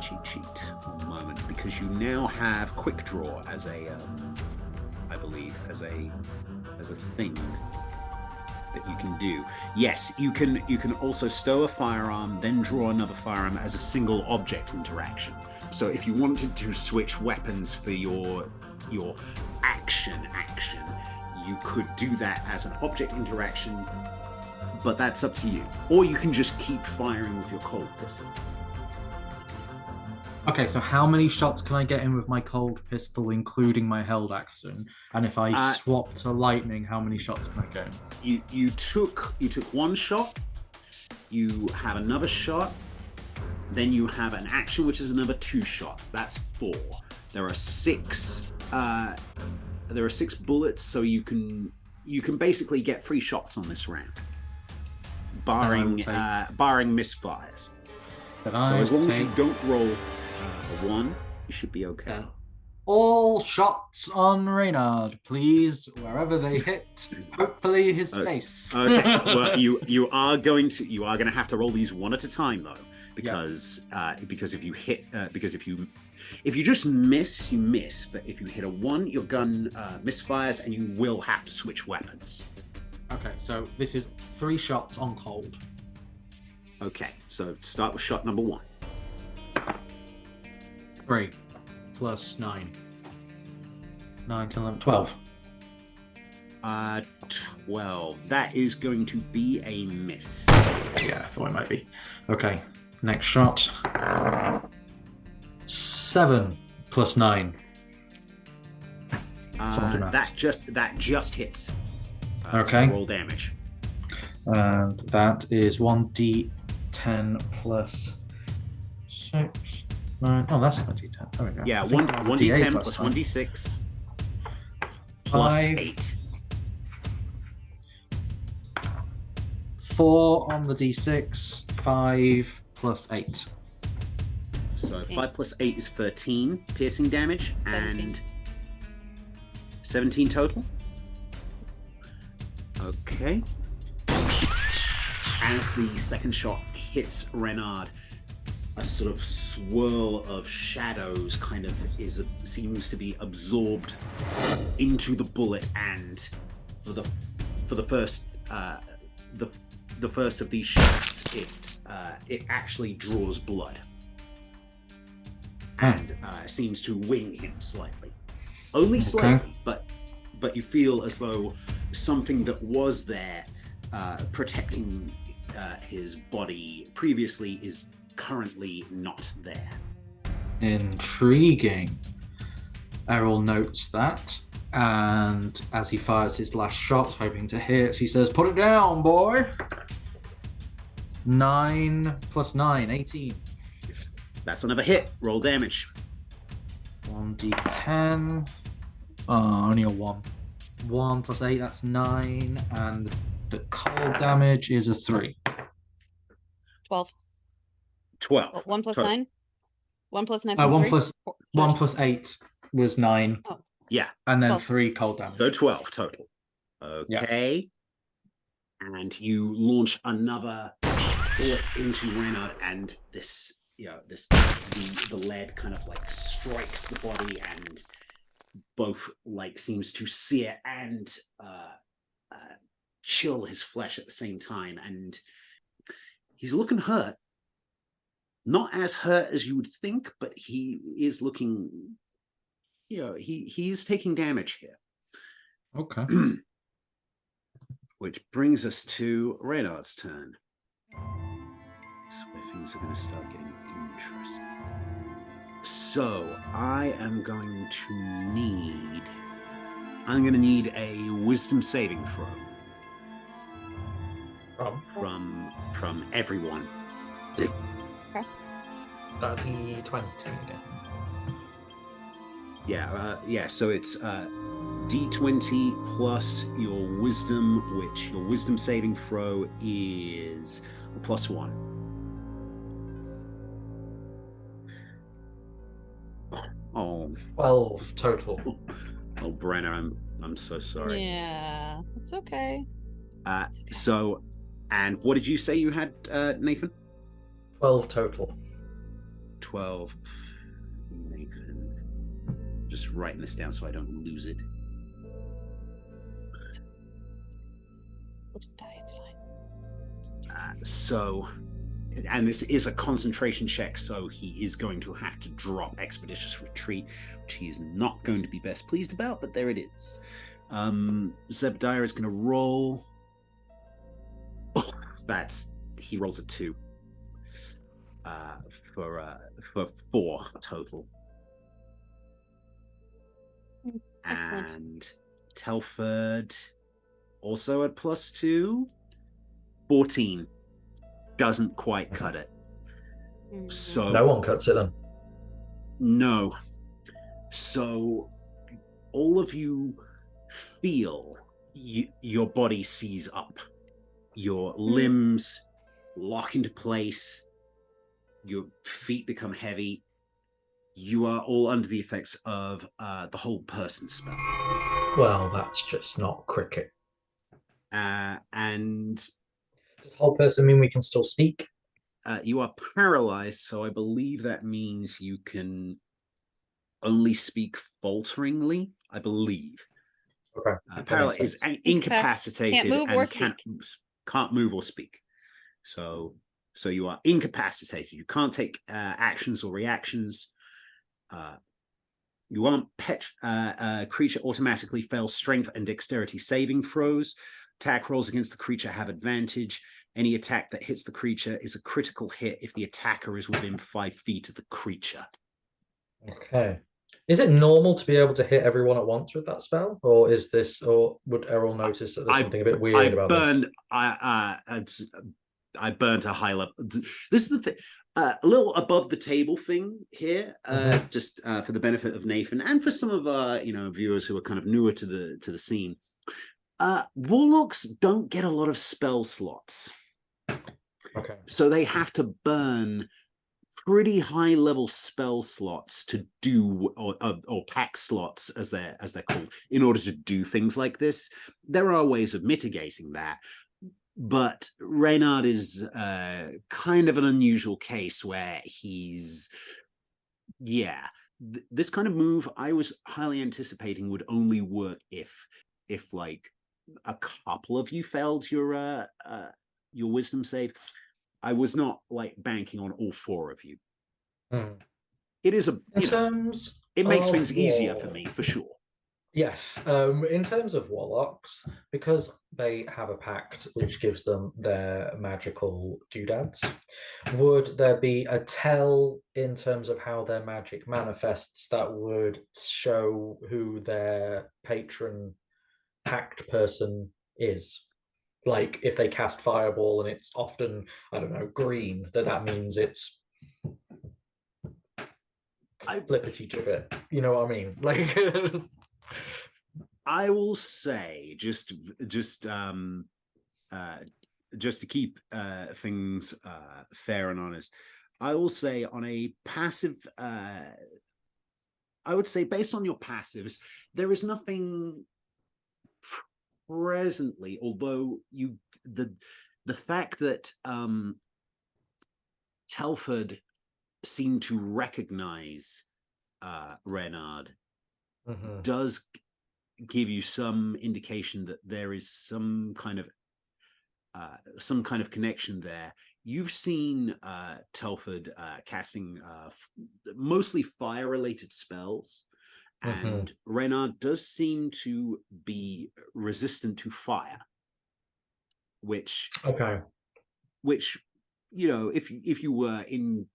cheat sheet one moment, because you now have quick draw as a, I believe, as a thing that you can do. Yes, you can also stow a firearm, then draw another firearm as a single object interaction. So if you wanted to switch weapons for your action, you could do that as an object interaction. But that's up to you. Or you can just keep firing with your cold pistol. Okay, so how many shots can I get in with my cold pistol, including my held action? And if I swap to lightning, how many shots can I get in? You took one shot. You have another shot. Then you have an action, which is another 2 shots. That's 4. There are 6. There are 6 bullets, so you can basically get 3 shots on this round. Barring misfires. So as long as you don't roll a 1, you should be okay. All shots on Reynard, please, wherever they hit. Hopefully his face. Okay. Well, you are going to have to roll these one at a time though, because if you hit if you just miss, you miss. But if you hit a 1, your gun misfires, and you will have to switch weapons. Okay, so this is 3 shots on cold. Okay, so start with shot number 1. 3 plus 9. 9, 10, 11, 12. 12. That is going to be a miss. Yeah, I thought it might be. Okay, next shot. 7 plus 9. That just hits. Okay. So roll damage. And that is 1d10 plus 6, 9. Oh, that's not d10. There we go. Yeah, 1d10 plus 1d6 plus 8. 4 on the d6, 5 plus 8. So 5 plus 8 is 13 piercing damage, 17. And 17 total. Okay. As the second shot hits Reynard, a sort of swirl of shadows kind of seems to be absorbed into the bullet, and for the first the first of these shots, it actually draws blood and seems to wing him slightly. Only slightly, but you feel as though something that was there protecting his body previously is currently not there. Intriguing. Errol notes that, and as he fires his last shot, hoping to hit, he says, "Put it down, boy." 9 plus 9, 18. That's another hit. Roll damage. 1d10. Only a 1. 1 plus 8, that's 9, and the cold damage is a 3. 12. 12. 1 plus Total. 9? 1 plus 9 plus 1 3? plus 1 plus 8 was 9. Oh. Yeah. And then 12. 3 cold damage. So 12 total. Okay. Yeah. And you launch another bullet into Reynard, and this, the lead kind of like strikes the body and both like seems to sear and chill his flesh at the same time. And he's looking hurt. Not as hurt as you would think, but he is looking, he is taking damage here. Okay. Which brings us to Reynard's turn. That's where things are going to start getting interesting. So I am going to need a wisdom saving throw. From everyone. Dirty 20 again. Yeah, so it's D20 plus your wisdom, which your wisdom saving throw is a +1. Oh. 12 total. Oh, Brenner, I'm so sorry. Yeah, it's okay. So, and what did you say you had, Nathan? 12 total. 12. Nathan. Just writing this down so I don't lose it. We'll just die, it's fine. So, and this is a concentration check, so he is going to have to drop Expeditious Retreat, which he is not going to be best pleased about, but there it is. Zebediah is going to roll. Oh, he rolls a 2 for 4 total. Excellent. And Telford also at +2. 14 doesn't quite cut it. So no one cuts it then. No. So all of you feel your body seize up. Your limbs lock into place. Your feet become heavy. You are all under the effects of the hold person spell. Well, that's just not cricket. And does hold person mean we can still speak? You are paralyzed, so I believe that means you can only speak falteringly, I believe. Okay. Paralyzed is incapacitated can't move and or speak. Can't move or speak. So you are incapacitated. You can't take actions or reactions. You aren't creature automatically fails strength and dexterity saving throws. Attack rolls against the creature have advantage. Any attack that hits the creature is a critical hit if the attacker is within 5 feet of the creature. Okay. Is it normal to be able to hit everyone at once with that spell, or would Errol notice that there's something a bit weird about this? I burnt a high level. This is the thing, a little above the table thing here, just for the benefit of Nathan and for some of our viewers who are kind of newer to the scene. Warlocks don't get a lot of spell slots. Okay. So they have to burn pretty high level spell slots to do, or pack slots as they're called, in order to do things like this. There are ways of mitigating that, but Reynard is kind of an unusual case where he's this kind of move I was highly anticipating would only work if like a couple of you failed your your wisdom save. I was not like banking on all 4 of you. It is it makes things easier for me, for sure. Yes. In terms of warlocks, because they have a pact which gives them their magical doodads, would there be a tell in terms of how their magic manifests that would show who their patron pact person is? Like, if they cast Fireball and it's often, I don't know, green, that means it's flippity gibbet. You know what I mean? Like, I will say, just to keep things fair and honest, I will say on a passive, I would say based on your passives, there is nothing presently, although the fact that Telford seemed to recognize Reynard does give you some indication that there is some kind of connection there. You've seen Telford casting mostly fire-related spells, and Reynard does seem to be resistant to fire, which you know, if you were in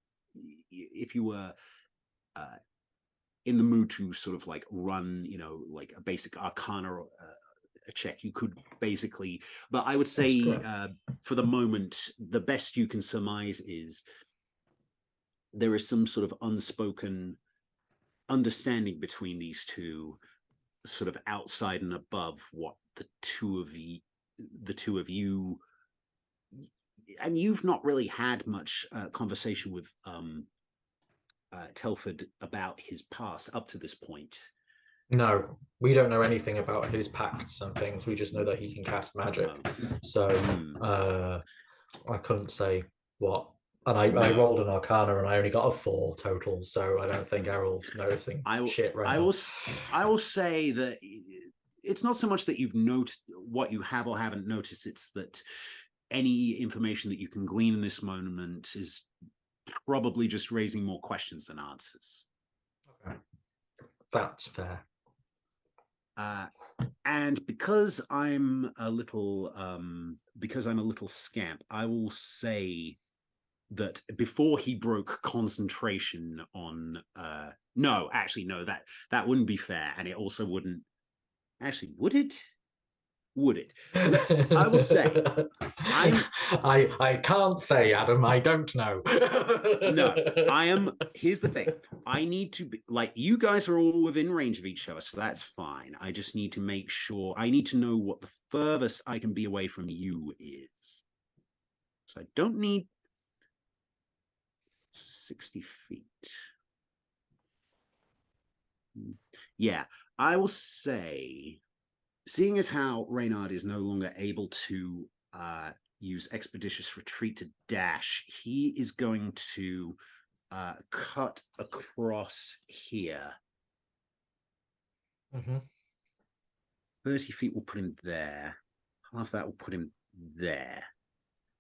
the mood to sort of like run, you know, like a basic Arcana a check, you could basically. But I would say for the moment, the best you can surmise is there is some sort of unspoken understanding between these two, sort of outside and above what the two of you, and you've not really had much conversation with Telford about his past up to this point. No, we don't know anything about his pacts and things. We just know that he can cast magic. So I couldn't say what. And I rolled an Arcana and I only got a 4 total, so I don't think Errol's noticing shit right now. I will say that it's not so much that you've noticed what you have or haven't noticed, it's that any information that you can glean in this moment is probably just raising more questions than answers. Okay. That's fair. And because I'm a little scamp, I will say that before he broke concentration on no, that wouldn't be fair, and it also wouldn't actually, would it? I will say I can't say, Adam. I don't know. No, here's the thing. I need to be like, you guys are all within range of each other, so that's fine. I just need to make sure, I need to know what the furthest I can be away from you is. So I don't need 60 feet. Yeah, I will say, seeing as how Reynard is no longer able to use Expeditious Retreat to dash, he is going to cut across here. 30 feet will put him there. Half that will put him there.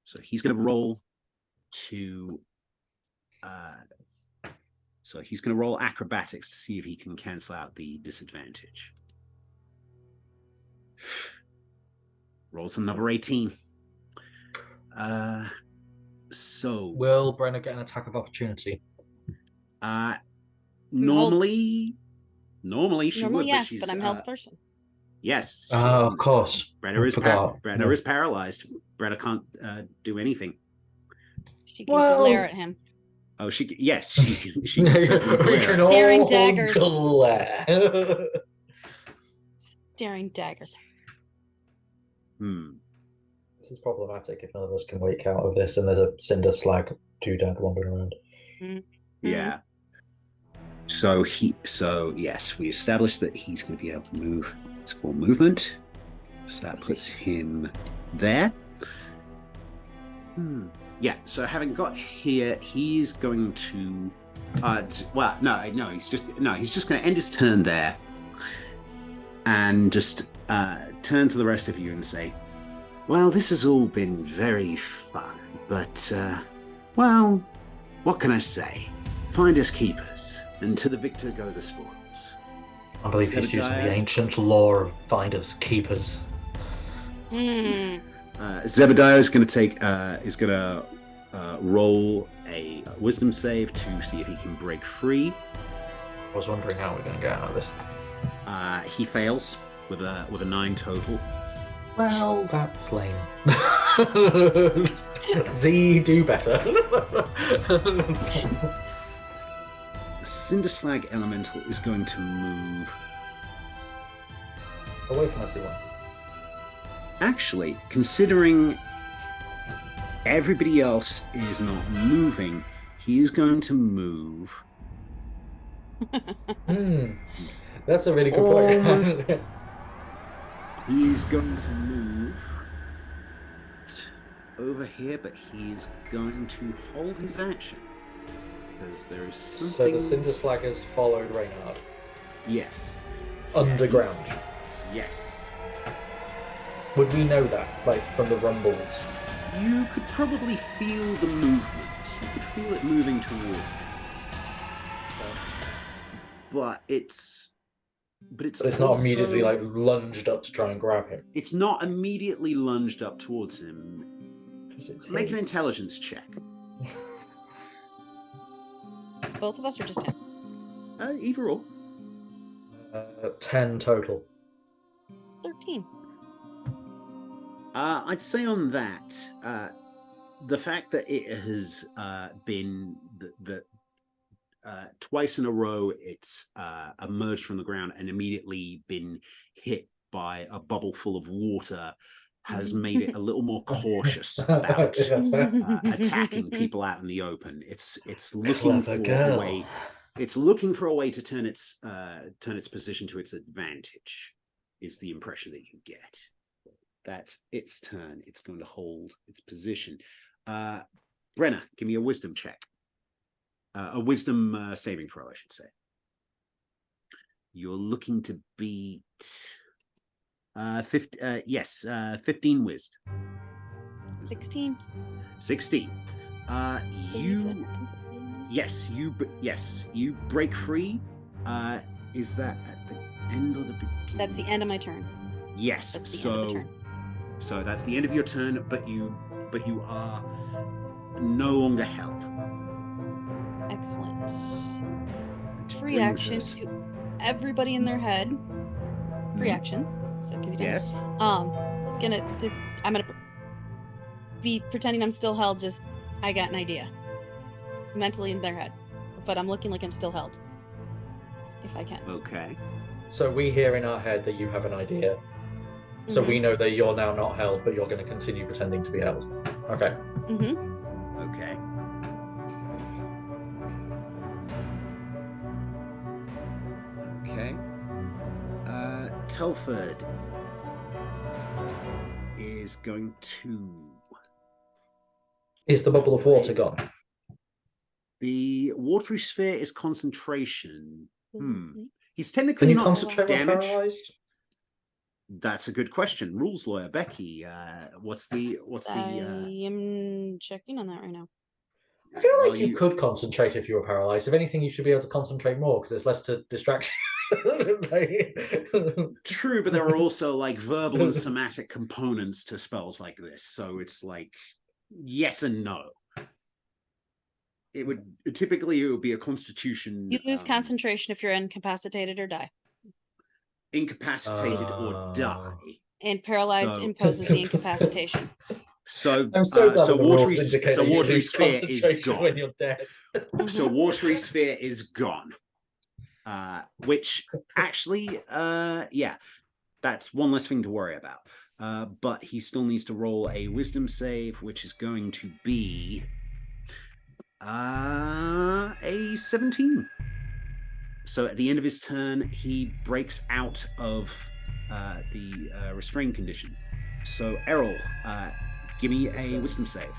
So he's going to roll to... so he's going to roll acrobatics to see if he can cancel out the disadvantage. Rolls another 18. So will Brenna get an attack of opportunity? Normally she would, yes, but she's but I'm held person. Yes. Of course. Brenna is paralyzed. Brenna can't do anything. She can glare at him. Oh, she can certainly glare. Staring daggers. Staring daggers. This is problematic if none of us can wake out of this and there's a cinder slag doodad wandering around. Yeah. So yes, we established that he's going to be able to move. It's full movement. So that puts him there. Yeah, so having got here, he's going to he's just going to end his turn there and just turn to the rest of you and say, Well, this has all been very fun, but, well, what can I say? Finders keepers, and to the victor go the spoils. I believe he's using the ancient law of finders keepers. Zebediah is going to roll a wisdom save to see if he can break free. I was wondering how we're going to get out of this. He fails with a 9 total. Well, that's lame. Z, do better. The Cinder Slag Elemental is going to move. Away from everyone. Actually, considering everybody else is not moving, he is going to move. That's a really good point. He's going to move over here, but he's going to hold his action. Because there is something... So the Cinder Slag has followed Reynard? Yes. Underground? Yes. Would we know that, like, from the rumbles? You could probably feel the movement. You could feel it moving towards him. But it's not immediately, like, lunged up to try and grab him? It's not immediately lunged up towards him. Make an intelligence check. Both of us are just 10? Either or. 10 total. 13. I'd say on that, the fact that it has been twice in a row, it's emerged from the ground and immediately been hit by a bubble full of water has made it a little more cautious about attacking people out in the open. It's looking for a way. It's looking for a way to turn its position to its advantage. Is the impression that you get. That's its turn. It's going to hold its position. Brenna, give me a wisdom check. A wisdom saving throw, I should say. You're looking to beat 15 wisd. 16. 16. You break free. Is that at the end or the beginning? That's the end of my turn. Yes. That's the end of the turn. So that's the end of your turn, but you are no longer held. Excellent. Free action to everybody in their head. Free action. So give me time. Yes. I'm gonna be pretending I'm still held. Just I got an idea. Mentally in their head, but I'm looking like I'm still held. If I can. Okay. So we hear in our head that you have an idea. So we know that you're now not held, but you're going to continue pretending to be held. Okay. Okay. Okay. Telford is going to... Is the bubble of water gone? The watery sphere is concentration. He's technically Can you not concentrate when damaged. paralyzed? That's a good question. Rules lawyer Becky, what's the I am checking on that right now. I feel like you could concentrate if you were paralyzed. If anything, you should be able to concentrate more because there's less to distract you. True, but there are also like verbal and somatic components to spells like this, so it's like yes and no. It would be a constitution. You lose concentration if you're incapacitated or die. Incapacitated or die. And paralyzed imposes the incapacitation. So I'm so glad watery watery sphere is gone. when you're dead. So watery sphere is gone. Which actually, that's one less thing to worry about. But he still needs to roll a wisdom save, which is going to be a 17. So at the end of his turn, he breaks out of the restraint condition. So Errol, give me a wisdom save.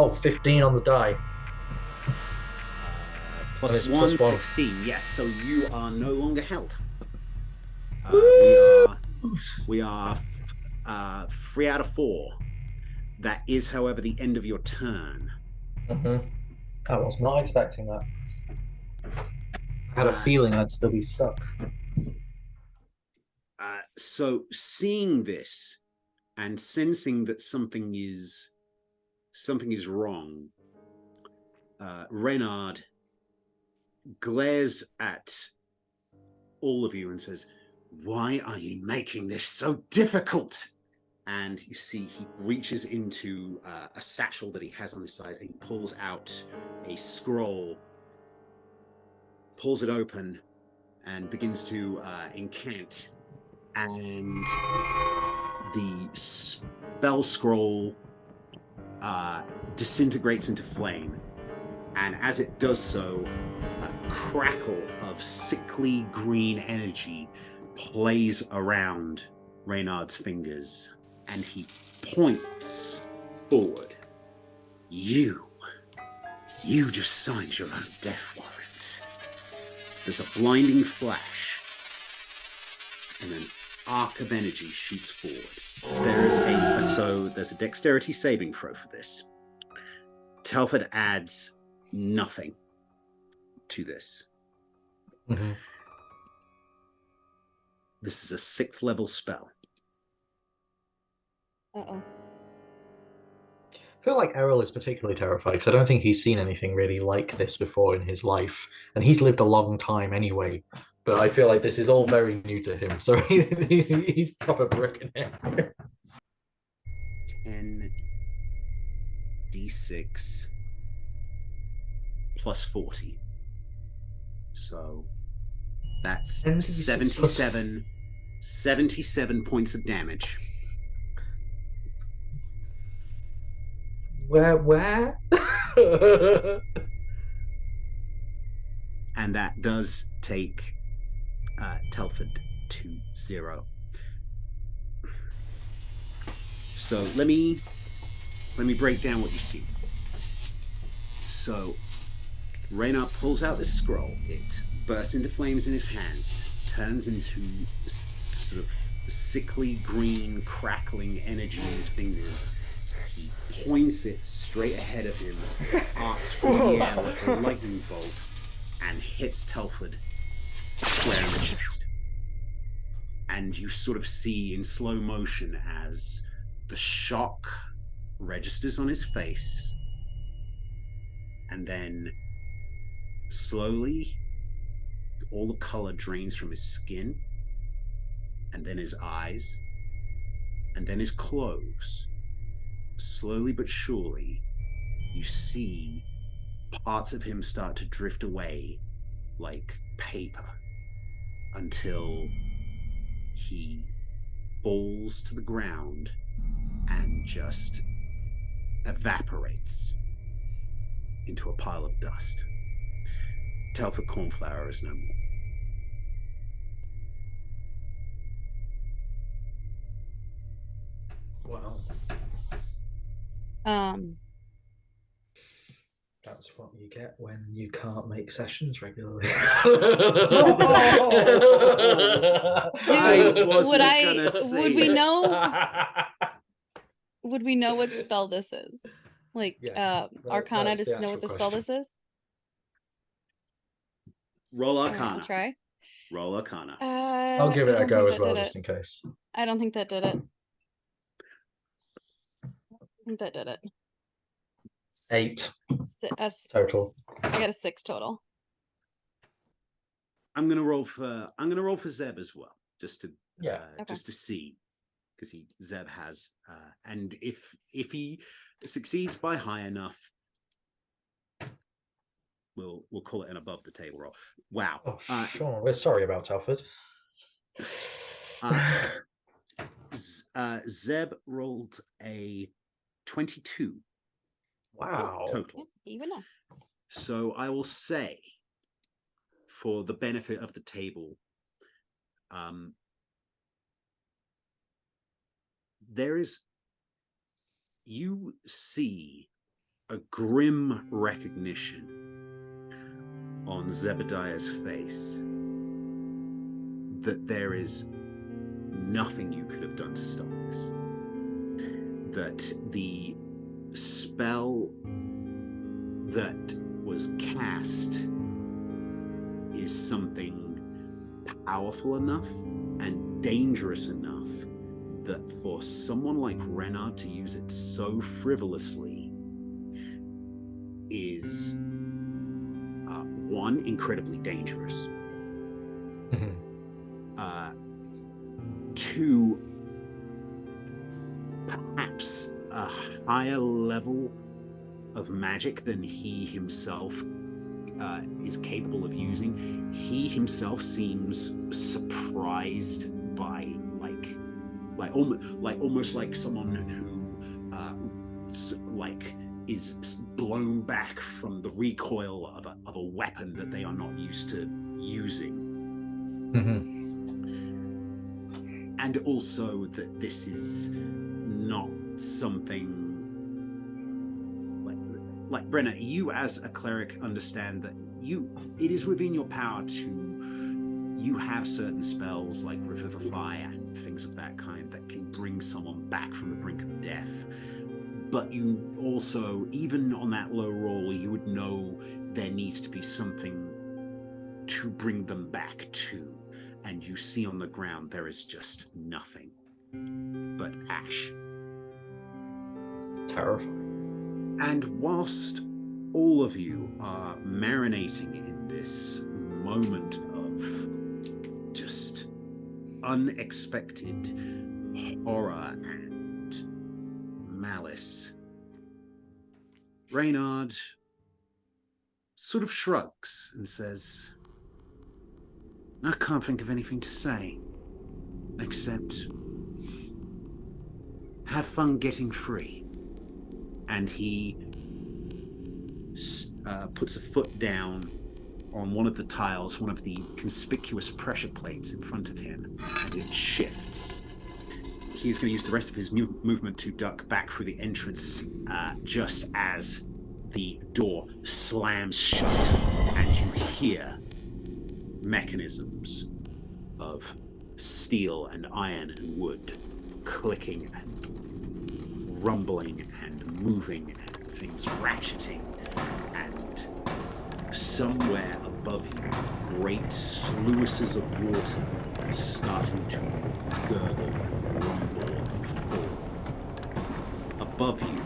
Oh, 15 on the die. Plus one, 16. Yes, so you are no longer held. We are 3 out of 4. That is, however, the end of your turn. I was not expecting that. I had a feeling I'd still be stuck. So seeing this and sensing that something is wrong, Reynard glares at all of you and says, "Why are you making this so difficult?" And you see he reaches into a satchel that he has on his side and he pulls out a scroll, pulls it open, and begins to incant. And the spell scroll disintegrates into flame. And as it does so, a crackle of sickly green energy plays around Reynard's fingers. And he points forward. You just signed your own death warrant. There's a blinding flash, and an arc of energy shoots forward. There's a dexterity saving throw for this. Telford adds nothing to this. This is a 6th level spell. Uh-oh. I feel like Errol is particularly terrified because I don't think he's seen anything really like this before in his life. And he's lived a long time anyway. But I feel like this is all very new to him. So he's proper bricking it. 10d6 plus 40. So that's 77 points of damage. Where? And that does take Telford to 0. So let me break down what you see. So Reynard pulls out this scroll. It bursts into flames in his hands, turns into sort of sickly green crackling energy in his fingers. He points it straight ahead of him, arcs through the air like a lightning bolt, and hits Telford square in the chest. And you sort of see in slow motion as the shock registers on his face, and then slowly all the color drains from his skin, and then his eyes, and then his clothes. Slowly but surely, you see parts of him start to drift away like paper until he falls to the ground and just evaporates into a pile of dust. Telford Cornflower is no more. Wow. Um, That's what you get when you can't make sessions regularly. Dude, would we know what spell this is? Like, Yes, Arcana that's to the know what actual the spell question. this is? Roll Arcana. I'll try. Roll Arcana. I'll give it a go as well, just in case. I don't think that did it. I think that did it. 8 total. I got a 6 total. I'm gonna roll for Zeb as well, just to just to see, because Zeb has and if he succeeds by high enough, we'll call it an above the table roll. Wow. Oh, sure. We're sorry about Telford. Zeb rolled a 22. Wow. Total. Yeah, even though. So I will say, for the benefit of the table, you see a grim recognition on Zebediah's face that there is nothing you could have done to stop this. That the spell that was cast is something powerful enough and dangerous enough that for someone like Renard to use it so frivolously is one, incredibly dangerous. Two, perhaps a higher level of magic than he himself is capable of using. He himself seems surprised by almost like someone who is blown back from the recoil of a weapon that they are not used to using. And also that this is not something like Brenna, you as a cleric understand that it is within your power you have certain spells like Revivify and things of that kind that can bring someone back from the brink of death. But you also, even on that low roll, you would know there needs to be something to bring them back to. And you see on the ground there is just nothing but ash. Terrifying. And whilst all of you are marinating in this moment of just unexpected horror and malice, Reynard sort of shrugs and says, I can't think of anything to say, except have fun getting free. And he puts a foot down on one of the tiles, one of the conspicuous pressure plates in front of him, and it shifts. He's going to use the rest of his movement to duck back through the entrance just as the door slams shut, and you hear mechanisms of steel and iron and wood clicking and rumbling and moving and things ratcheting, and somewhere above you great sluices of water starting to gurgle and rumble and fall. Above you,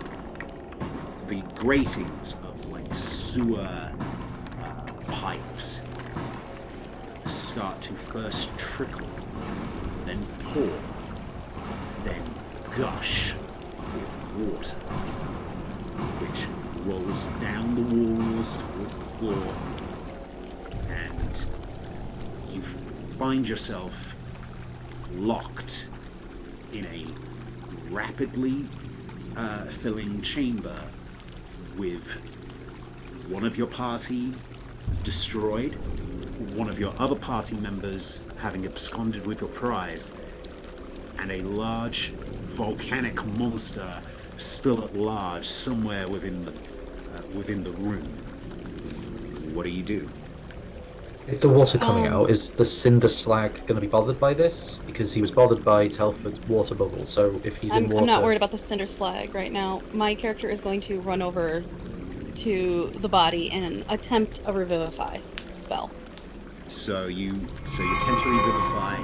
the gratings of like sewer pipes start to first trickle, then pour, then gush with water, which rolls down the walls towards the floor, and you find yourself locked in a rapidly filling chamber with one of your party destroyed, one of your other party members having absconded with your prize, and a large volcanic monster still at large somewhere within the room. What do you do? If the water coming out, is the Cinder Slag going to be bothered by this? Because he was bothered by Telford's water bubble, so if he's in water... I'm not worried about the Cinder Slag right now. My character is going to run over to the body and attempt a Revivify spell. So you attempt to Revivify.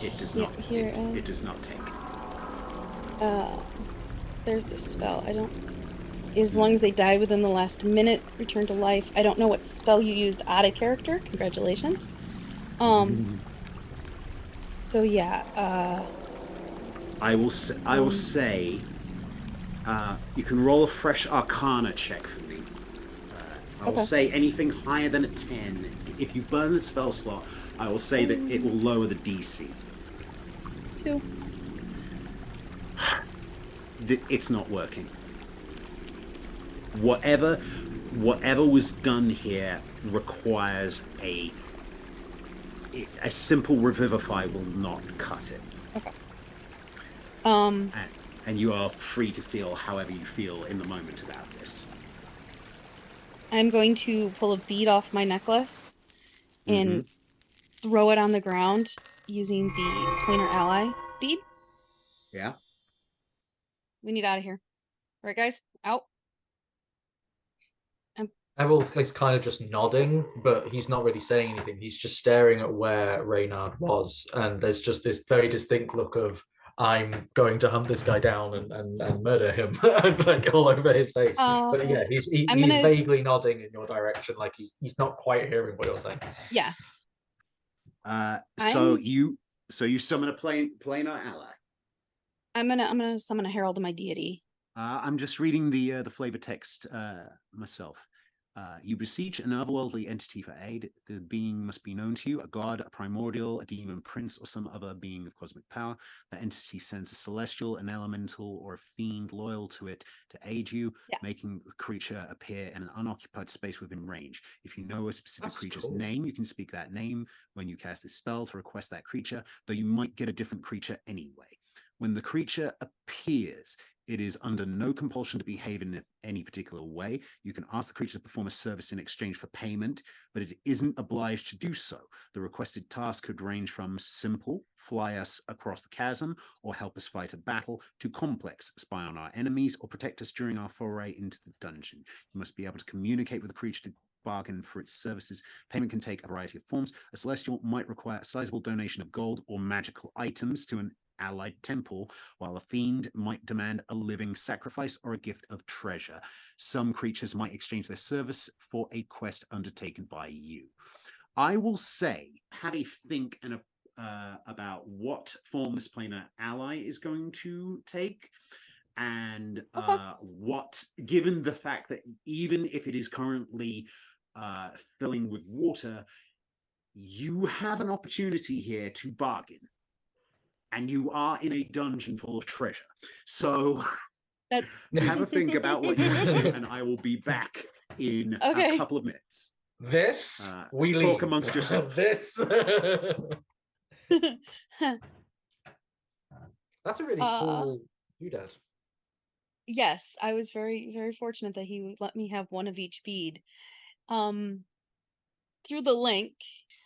It does not. It does not take. There's this spell. I don't. As long as they die within the last minute, return to life. I don't know what spell you used out of character. Congratulations. So yeah. I will say. You can roll a fresh Arcana check for me. I will say anything higher than a 10. If you burn the spell slot, I will say that it will lower the DC. 2. It's not working. Whatever was done here requires a simple Revivify will not cut it. Okay. And you are free to feel however you feel in the moment about this. I'm going to pull a bead off my necklace and throw it on the ground using the planar ally bead. Yeah. We need out of here. All right, guys, out. Errol is kind of just nodding, but he's not really saying anything. He's just staring at where Reynard was, and there's just this very distinct look of I'm going to hunt this guy down and murder him, like all over his face. But yeah, he's vaguely nodding in your direction, like he's not quite hearing what you're saying. Yeah. So you summon a planar ally. I'm gonna summon a herald of my deity. I'm just reading the flavor text myself. You besiege an otherworldly entity for aid. The being must be known to you, a god, a primordial, a demon prince, or some other being of cosmic power. The entity sends a celestial, an elemental, or a fiend loyal to it to aid you, making the creature appear in an unoccupied space within range. If you know a specific creature's name, you can speak that name when you cast this spell to request that creature, though you might get a different creature anyway. When the creature appears, it is under no compulsion to behave in any particular way. You can ask the creature to perform a service in exchange for payment, but it isn't obliged to do so. The requested task could range from simple, fly us across the chasm, or help us fight a battle, to complex, spy on our enemies, or protect us during our foray into the dungeon. You must be able to communicate with the creature to bargain for its services. Payment can take a variety of forms. A celestial might require a sizable donation of gold or magical items to an allied temple, while a fiend might demand a living sacrifice or a gift of treasure. Some creatures might exchange their service for a quest undertaken by you. I will say, have a think about what form this planar ally is going to take, and what, given the fact that even if it is currently filling with water, you have an opportunity here to bargain. And you are in a dungeon full of treasure. So have a think about what you want to do, and I will be back in a couple of minutes. We talk leave. amongst yourselves. That's a really cool doodad. Yes, I was very, very fortunate that he would let me have one of each bead. Through the link,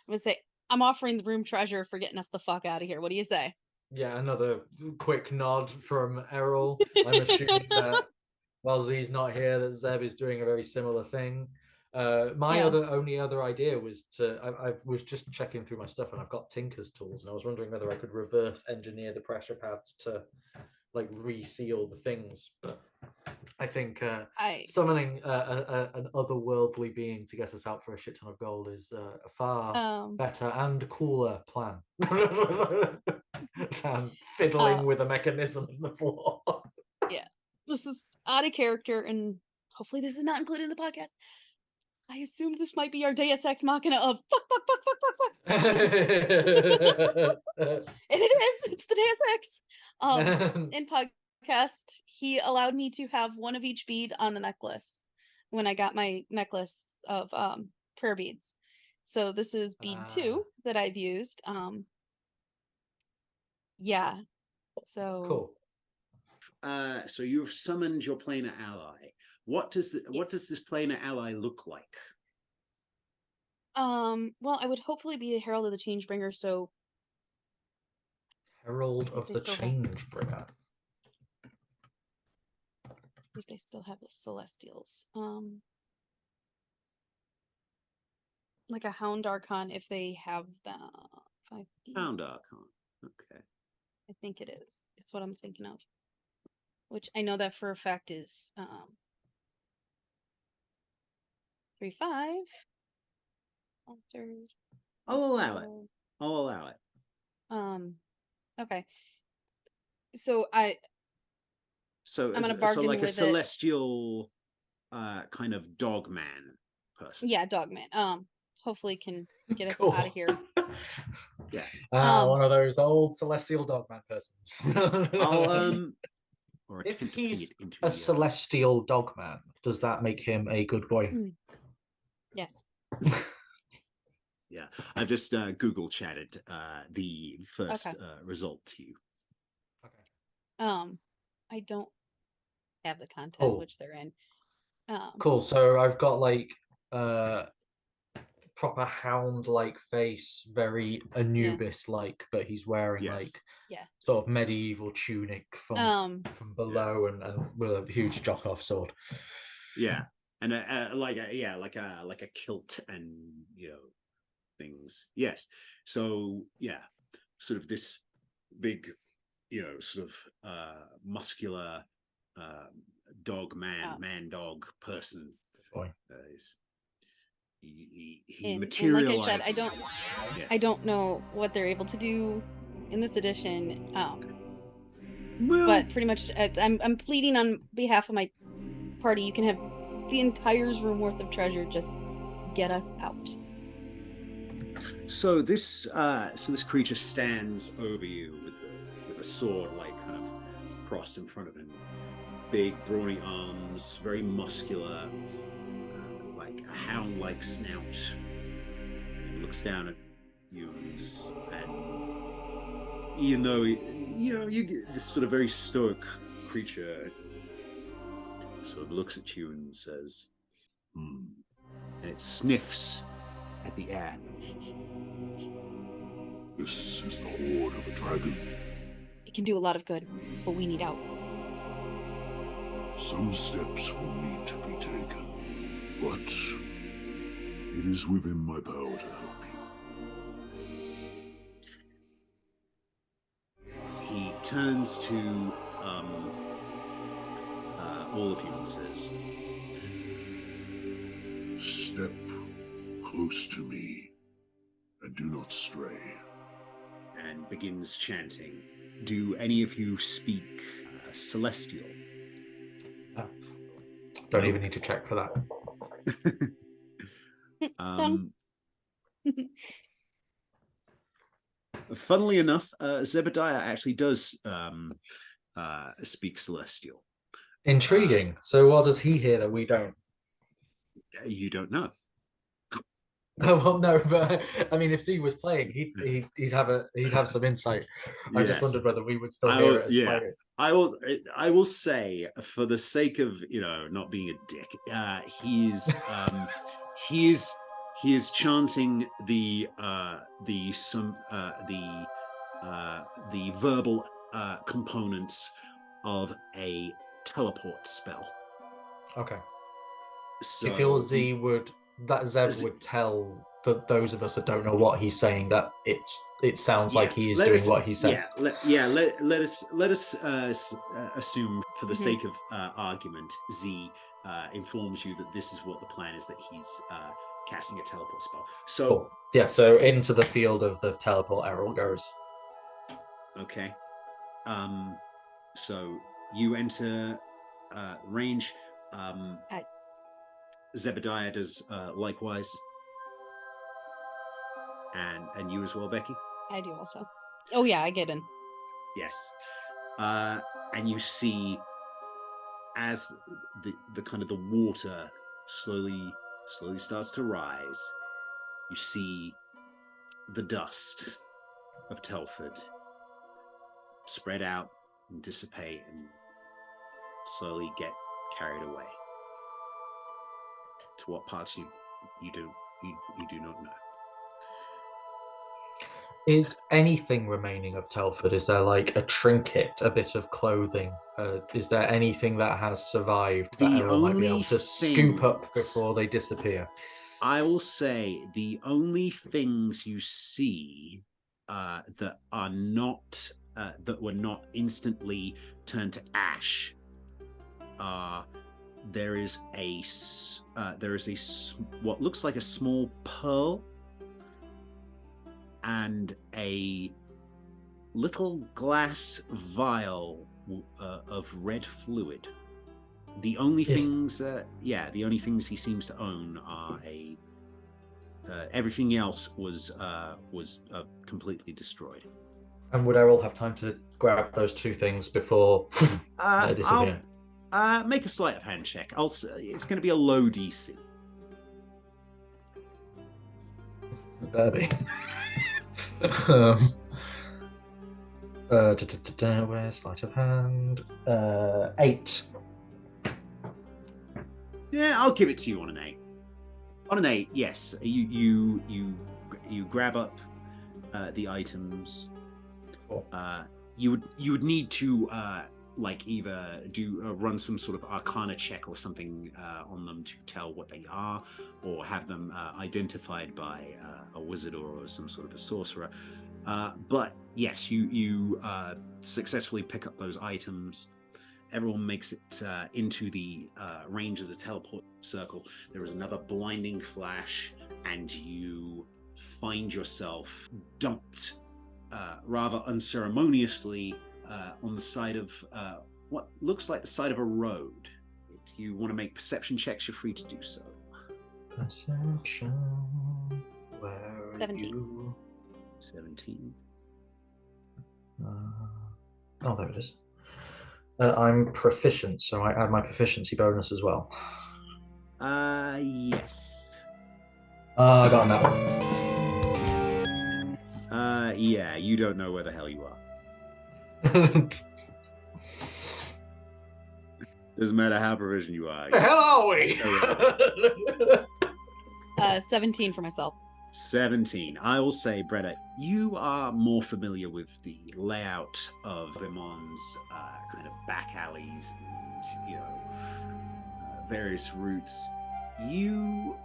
I'm gonna say, I'm offering the room treasure for getting us the fuck out of here. What do you say? Yeah, another quick nod from Errol. I'm assuming that while Z's not here, that Zeb is doing a very similar thing. My only other idea was I was just checking through my stuff, and I've got Tinker's tools, and I was wondering whether I could reverse engineer the pressure pads to like reseal the things. But I think summoning an otherworldly being to get us out for a shit ton of gold is a far better and cooler plan than fiddling with a mechanism in the floor. Yeah, this is out of character, and hopefully this is not included in the podcast. I assume this might be our Deus Ex Machina of fuck. And it is. It's the Deus Ex. In podcast, he allowed me to have one of each bead on the necklace when I got my necklace of prayer beads. So this is bead 2 that I've used. Yeah. So cool. So you've summoned your planar ally. What does this planar ally look like? Well, I would hopefully be the Herald of the Changebringer, so Herald of the Changebringer. If they still have the Celestials. Like a Hound Archon if they have the 5. Hound Archon. Okay. I think it is. It's what I'm thinking of. Which I know that for a fact is 3/5. I'll allow it. Okay. So I'm gonna bargain so like with a celestial kind of dogman person. Yeah, dogman. Hopefully can get us out of here. Yeah. One of those old celestial dogman persons. If he's a celestial dogman, does that make him a good boy? Yes. Yeah, I've just Google chatted the first result to you. Okay. I don't have the content which they're in. Cool. So I've got like proper hound-like face, very Anubis-like, but he's wearing like sort of medieval tunic from below and with a huge Jock-off sword. Yeah, and like a kilt and things. Yes, so sort of this big sort of muscular man dog person. He materializes. And like I said, I don't know what they're able to do in this edition. But pretty much, I'm pleading on behalf of my party. You can have the entire room worth of treasure. Just get us out. So this creature stands over you with a sword like kind of crossed in front of him. Big, brawny arms, very muscular, like a hound-like snout. He looks down at you, and even though you get this sort of very stoic creature, sort of looks at you and says, and it sniffs at the air. This is the Hoard of a dragon. It can do a lot of good, but we need out. Some steps will need to be taken, but it is within my power to help you. He turns to all of you and says, "Step close to me, and do not stray." And begins chanting. Do any of you speak Celestial? Don't even need to check for that. Funnily enough, Zebediah actually does speak Celestial. Intriguing. So what does he hear that we don't? You don't know. Oh well, no, but I mean, if Z was playing, he'd have some insight. I just wondered whether we would still hear it as players. I will say, for the sake of not being a dick, he is chanting the verbal components of a teleport spell. Okay. So do you feel Zeb would tell those of us that don't know what he's saying that it sounds like he is doing what he says? Let us assume, for the sake of argument, Z informs you that this is what the plan is, that he's casting a teleport spell. So cool. Yeah, so into the field of the teleport Errol goes. Okay. So you enter range. Zebediah does likewise. And you as well, Becky? I do also. Oh yeah, I get in. Yes. And you see, as the kind of the water slowly starts to rise, you see the dust of Telford spread out and dissipate and slowly get carried away. To what parts you do not know. Is anything remaining of Telford? Is there like a trinket, a bit of clothing? Is there anything that has survived that Errol might be able to scoop up before they disappear? I will say the only things you see that are not that were not instantly turned to ash are there is what looks like a small pearl and a little glass vial of red fluid. The only things, the only things he seems to own are everything else was completely destroyed. And would Errol have time to grab those two things before they disappear? Make a sleight of hand check. It's going to be a low DC. Baby. Where's sleight of hand? 8. Yeah, I'll give it to you on an 8. On an 8, yes, you grab up the items. Cool. You would need to either do run some sort of Arcana check or something on them to tell what they are, or have them identified by a wizard or some sort of a sorcerer. But yes, you successfully pick up those items. Everyone makes it into the range of the teleport circle. There is another blinding flash, and you find yourself dumped rather unceremoniously on the side of what looks like the side of a road. If you want to make perception checks, you're free to do so. Perception. Where 17. are you? 17. Oh, there it is. I'm proficient, so I add my proficiency bonus as well. Yes. I got that one. Yeah, you don't know where the hell you are. Doesn't matter how provisioned you are. Where the hell are we? 17 for myself. 17. I will say, Bretta, you are more familiar with the layout of Vimon's kind of back alleys and, various routes. You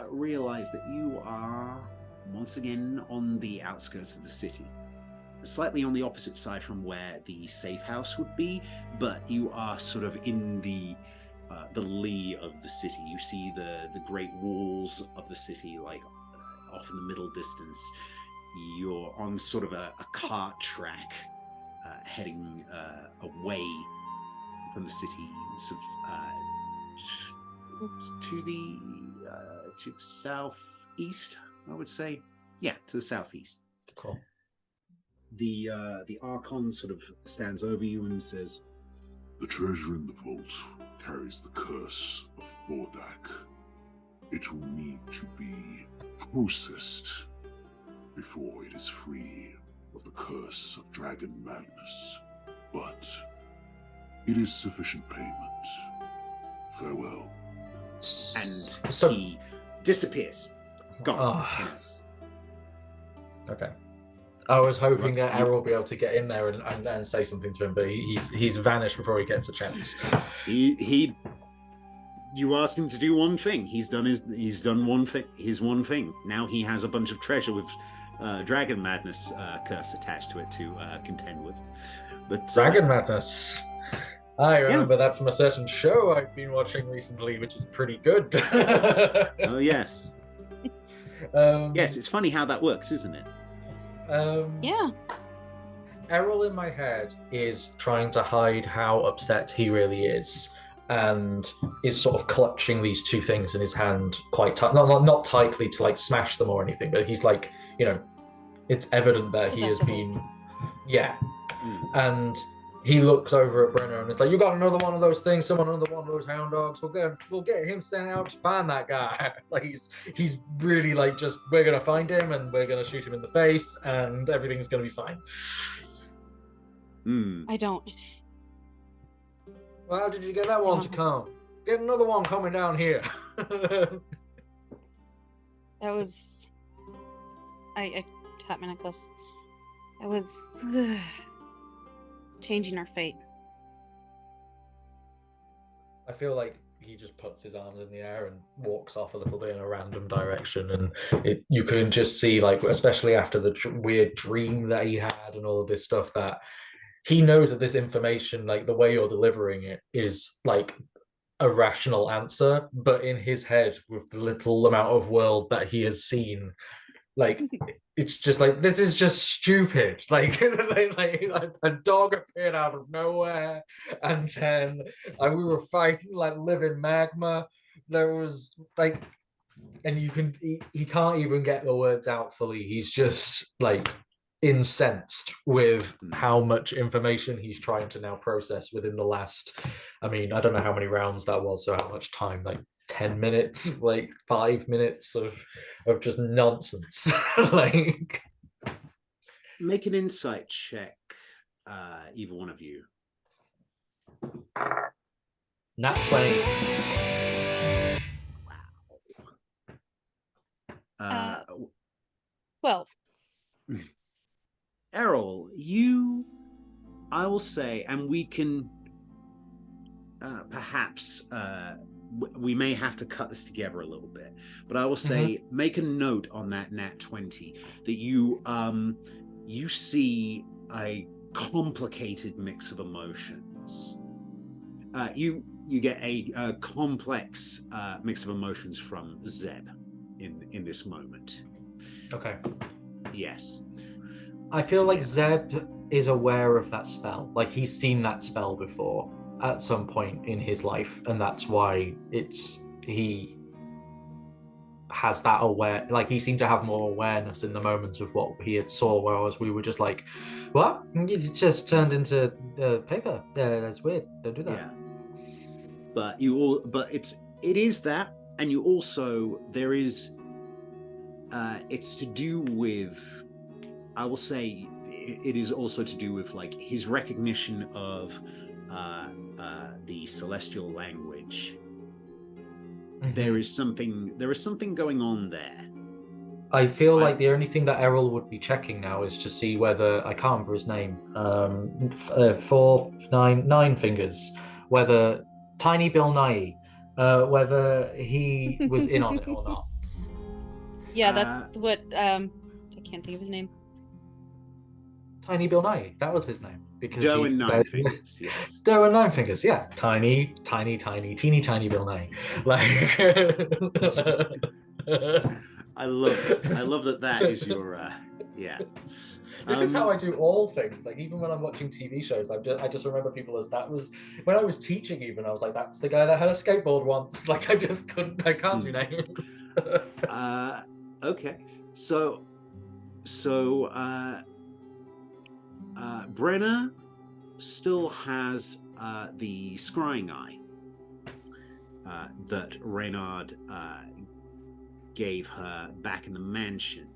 realize that you are once again on the outskirts of the city, slightly on the opposite side from where the safe house would be, but you are sort of in the lee of the city. You see the great walls of the city, like off in the middle distance. You're on sort of a cart track heading away from the city, sort of to the southeast, I would say. Yeah, to the southeast. Cool. The Archon sort of stands over you and says, The treasure in the vault carries the curse of Vortex. It will need to be processed before it is free of the curse of dragon madness. But it is sufficient payment. Farewell. and So- he disappears. Gone. Okay. I was hoping that Errol will be able to get in there and say something to him, but he's vanished before he gets a chance. He you asked him to do one thing. He's done one thing. Now he has a bunch of treasure with dragon madness curse attached to it to contend with. But Dragon Madness. I remember that from a certain show I've been watching recently, which is pretty good. Oh yes. Yes, it's funny how that works, isn't it? Yeah. Errol in my head is trying to hide how upset he really is, and is sort of clutching these two things in his hand quite tight. Not tightly to like smash them or anything, but he's like, it's evident that he has been, and he looks over at Brenner and is like, "You got another one of those things? Someone another one of those hound dogs? We'll get him sent out to find that guy." Like he's really like, just, we're gonna find him and we're gonna shoot him in the face and everything's gonna be fine. I don't. Well, how did you get that one to come? Get another one coming down here. That was. I tapped my necklace. That was changing our fate. I feel like he just puts his arms in the air and walks off a little bit in a random direction, and you can just see, like, especially after the weird dream that he had and all of this stuff, that he knows that this information, like the way you're delivering it, is like a rational answer, but in his head, with the little amount of world that he has seen, like, it's just like, this is just stupid. Like, a dog appeared out of nowhere, and then we were fighting like living magma. There was like, and he can't even get the words out fully. He's just like incensed with how much information he's trying to now process within the last, I mean, I don't know how many rounds that was, so how much time, like 10 minutes, like 5 minutes of just nonsense. Like, Make an insight check, either one of you. Nat 20. Wow. 12. Errol, I will say, and we can perhaps we may have to cut this together a little bit, but I will say make a note on that nat 20 that you see a complicated mix of emotions. You get a complex mix of emotions from Zeb in this moment. Okay. Yes. I feel like Zeb is aware of that spell. Like he's seen that spell before at some point in his life, and that's why he has that like he seemed to have more awareness in the moments of what he had saw, whereas we were just like, what? It just turned into paper. That's weird. Don't do that. Yeah. But it is that, and you also there is it's to do with, I will say it is also to do with like his recognition of the celestial language. There is something going on there. I feel like the only thing that Errol would be checking now is to see whether, I can't remember his name, 9 fingers, whether Tiny Bill Nye, whether he was in on it or not. Yeah, that's what I can't think of his name. Tiny Bill Nye, that was his name. Derwin Nine Fingers, yes. Derwin Nine Fingers, yeah. Teeny tiny Bill Nye. Like I love that is your yeah. This is how I do all things. Like even when I'm watching TV shows, I just remember people as that was when I was teaching. Even I was like, that's the guy that had a skateboard once. Like I can't do names. Okay, so Brenna still has the scrying eye that Reynard gave her back in the mansion.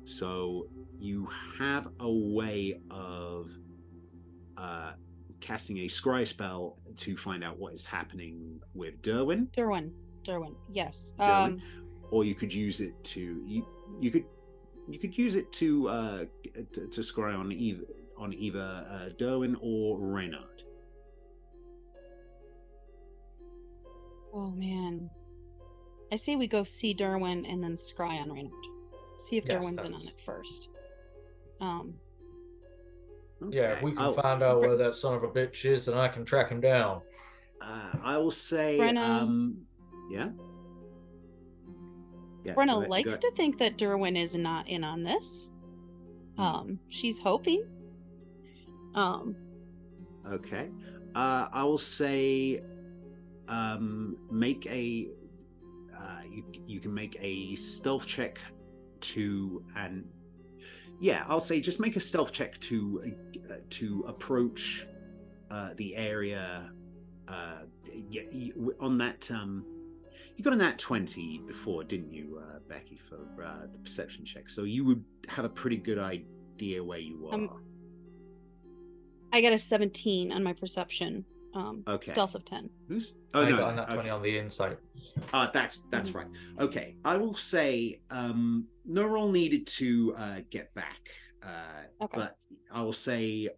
So you have a way of casting a scry spell to find out what is happening with Derwin, yes. Derwin. Or you could use it to you could use it to scry on either Derwin or Reynard. Oh man, I say we go see Derwin and then scry on Reynard. See if Derwin's in on it first. Yeah, if we can find out where that son of a bitch is, then I can track him down. I will say, Brenna, yeah. Brenna likes to think that Derwin is not in on this. She's hoping. Okay. I will say, make a. You can make a stealth check I'll say just make a stealth check to approach the area. On that, you got a nat 20 before, didn't you, Becky, for the perception check? So you would have a pretty good idea where you are. I got a 17 on my perception. Okay. Stealth of 10. I got a nat 20 on the insight. That's right. Okay, I will say no roll needed to get back. Okay. But I will say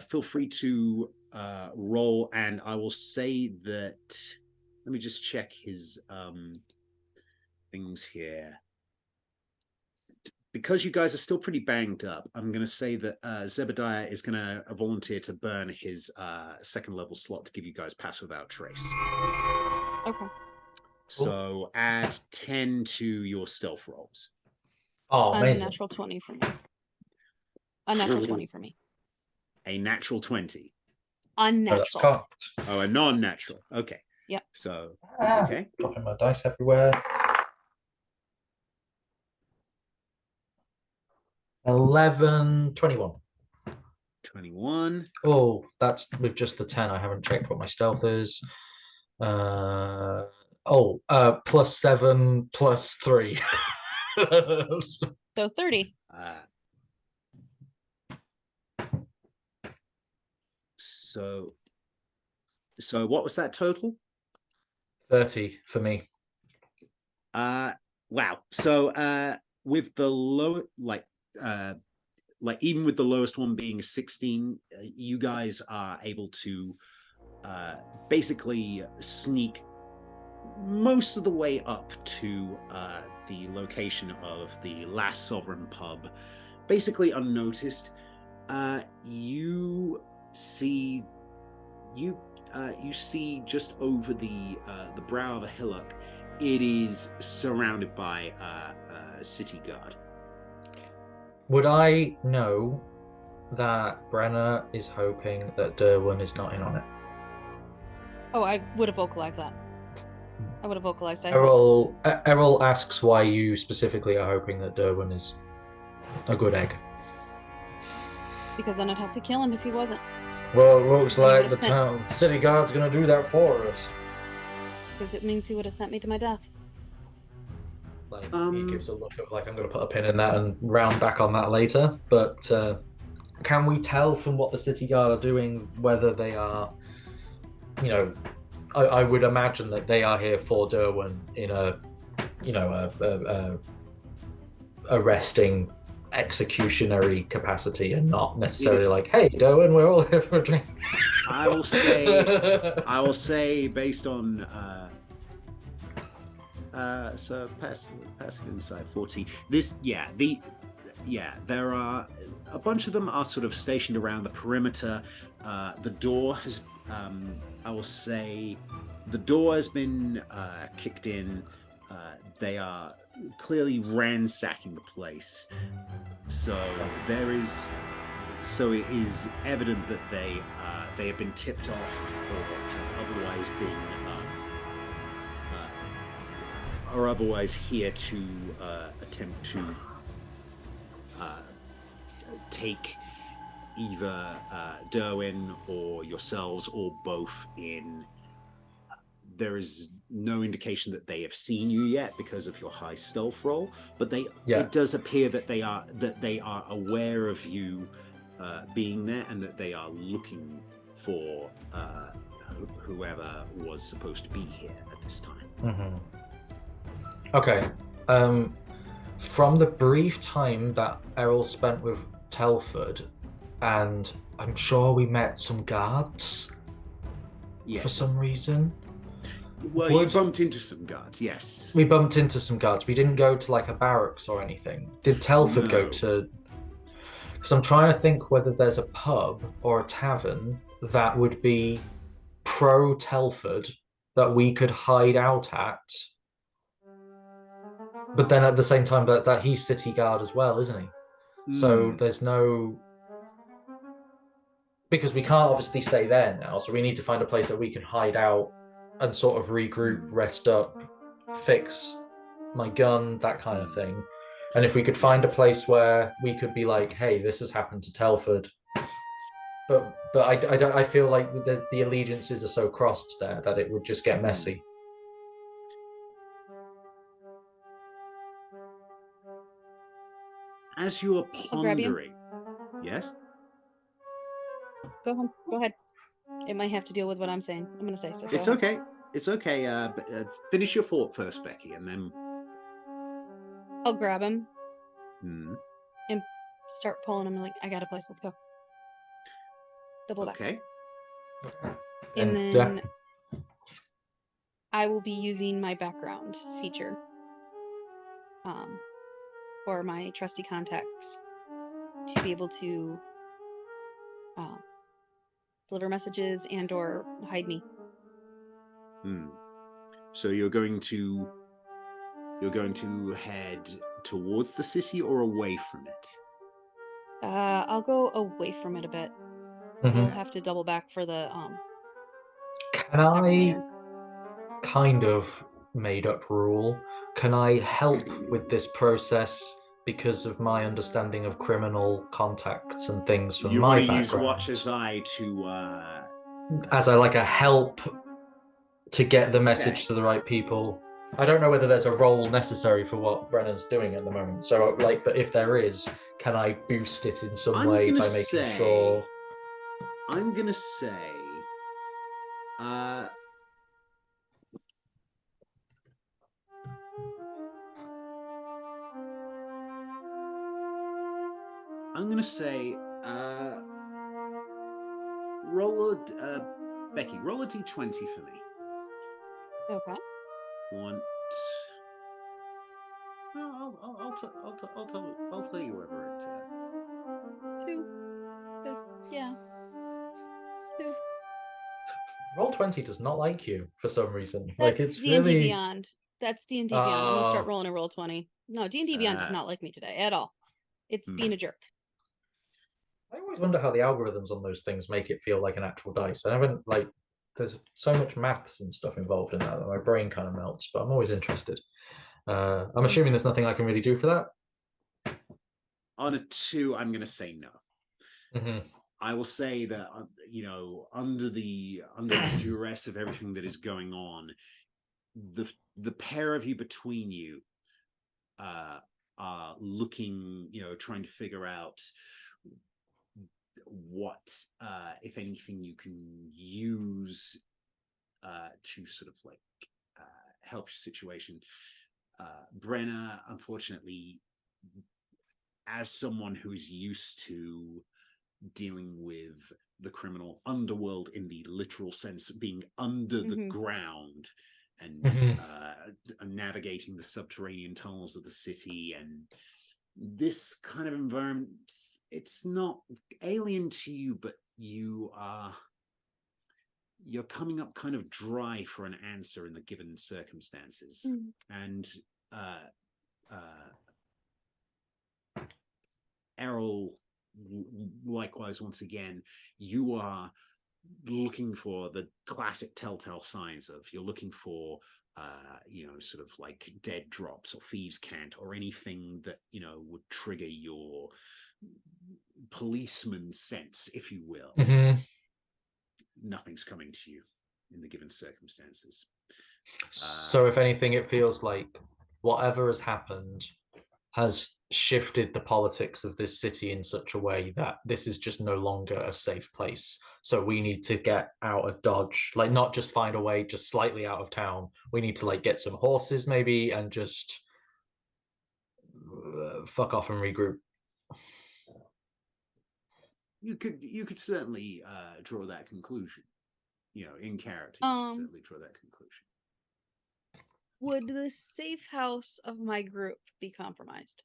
feel free to roll, and I will say that. Let me just check his things here. Because you guys are still pretty banged up, I'm going to say that Zebediah is going to volunteer to burn his second level slot to give you guys pass without trace. Okay. So add 10 to your stealth rolls. Oh, amazing. A natural 20 for me. A natural 20 for me. A natural 20. Unnatural. Oh, a non-natural. Okay. Yep. So, okay. Dropping my dice everywhere. 11, 21. 21. Oh, that's with just the 10. I haven't checked what my stealth is. Plus 7, plus 3. So 30. So what was that total? 30 for me. Wow. So with the low, like even with the lowest one being a 16, you guys are able to basically sneak most of the way up to the location of the last Sovereign pub, basically unnoticed. You see just over the brow of a hillock. It is surrounded by city guard. Would I know that Brenna is hoping that Derwin is not in on it? Oh, I would have vocalized that. I would have vocalized. Errol asks why you specifically are hoping that Derwin is a good egg. Because then I'd have to kill him if he wasn't. Well, it looks like the town city guard's gonna do that for us. Because it means he would have sent me to my death. Like, he gives a look of like, I'm gonna put a pin in that and round back on that later. But can we tell from what the city guard are doing whether they are, you know, I would imagine that they are here for Derwin in a, you know, a arresting executionary capacity, and not necessarily like, hey Derwin, we're all here for a drink. I will say based on so passive insight 14. There are a bunch of them are sort of stationed around the perimeter. The door has I will say the door has been kicked in. They are clearly ransacking the place. So it is evident that they have been tipped off or have otherwise been are otherwise here to attempt to take either Derwin or yourselves or both in. There is no indication that they have seen you yet because of your high stealth roll, but it does appear that they are aware of you being there, and that they are looking for whoever was supposed to be here at this time. Mm-hmm. Okay. From the brief time that Errol spent with Telford, and I'm sure we met some guards for some reason. Well, you bumped into some guards, yes. We bumped into some guards. We didn't go to like a barracks or anything. Did Telford go to... Because I'm trying to think whether there's a pub or a tavern that would be pro-Telford that we could hide out at. But then at the same time, that he's city guard as well, isn't he? So there's no... Because we can't obviously stay there now, so we need to find a place that we can hide out and sort of regroup, rest up, fix my gun, that kind of thing. And if we could find a place where we could be like, hey, this has happened to Telford. But I feel like the allegiances are so crossed there that it would just get messy. As you are pondering... Yes? Go ahead. It might have to deal with what I'm saying. I'm going to say so. It's okay. It's okay. Finish your thought first, Becky, and then... I'll grab him and start pulling him like, I got a place, let's go. Double back. Okay. And then I will be using my background feature for my trusty contacts to be able to deliver messages and or hide me. So you're going to head towards the city or away from it? I'll go away from it a bit. We'll have to double back for the Can I kind of made up rule? Can I help with this process because of my understanding of criminal contacts and things from my background? You want to use Watcher's Eye to as a help to get the message to the right people. I don't know whether there's a role necessary for what Brenna's doing at the moment. So, but if there is, can I boost it in some way by making sure? I'm gonna say, I'm going to say, Becky, roll a d20 for me. Okay. One. No, I'll tell you whether it. 2. 'Cause, yeah. 2. Roll20 does not like you for some reason. That's Like it's D&D really Beyond. That's D&D Beyond. I'm gonna start rolling a Roll20. No, D&D Beyond does not like me today at all. It's being a jerk. I always wonder how the algorithms on those things make it feel like an actual dice. I haven't like there's so much maths and stuff involved in that my brain kind of melts, but I'm always interested. I'm assuming there's nothing I can really do for that. On a 2, I'm going to say no. Mm-hmm. I will say that under the duress of everything that is going on, the pair of you between you are looking, trying to figure out what, if anything, you can use to sort of like help your situation. Brenna, unfortunately, as someone who's used to dealing with the criminal underworld in the literal sense, being under the ground and navigating the subterranean tunnels of the city, and this kind of environment, it's not alien to you, but you're coming up kind of dry for an answer in the given circumstances. And Errol, likewise, once again, you are looking for the classic telltale signs of, you're looking for sort of like dead drops or thieves' cant or anything that would trigger your policeman sense, if you will. Nothing's coming to you in the given circumstances. So if anything, it feels like whatever has happened has shifted the politics of this city in such a way that this is just no longer a safe place. So we need to get out of Dodge, like not just find a way just slightly out of town. We need to like get some horses maybe and just fuck off and regroup. You could certainly draw that conclusion. In character, you could certainly draw that conclusion. Would the safe house of my group be compromised?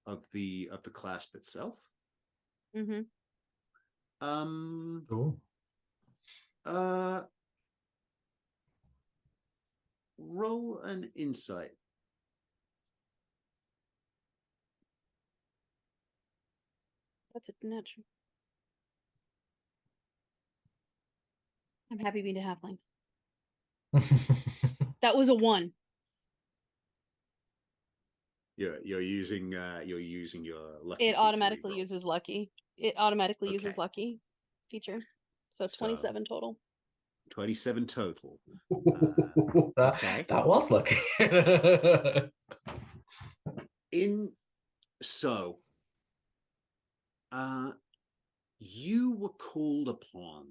Of the clasp itself? Roll an insight. That's a natural. I'm happy being a halfling. That was a 1. You're using your lucky. It automatically uses lucky. It automatically uses lucky feature. So 27 total. 27 total. That was lucky. You were called upon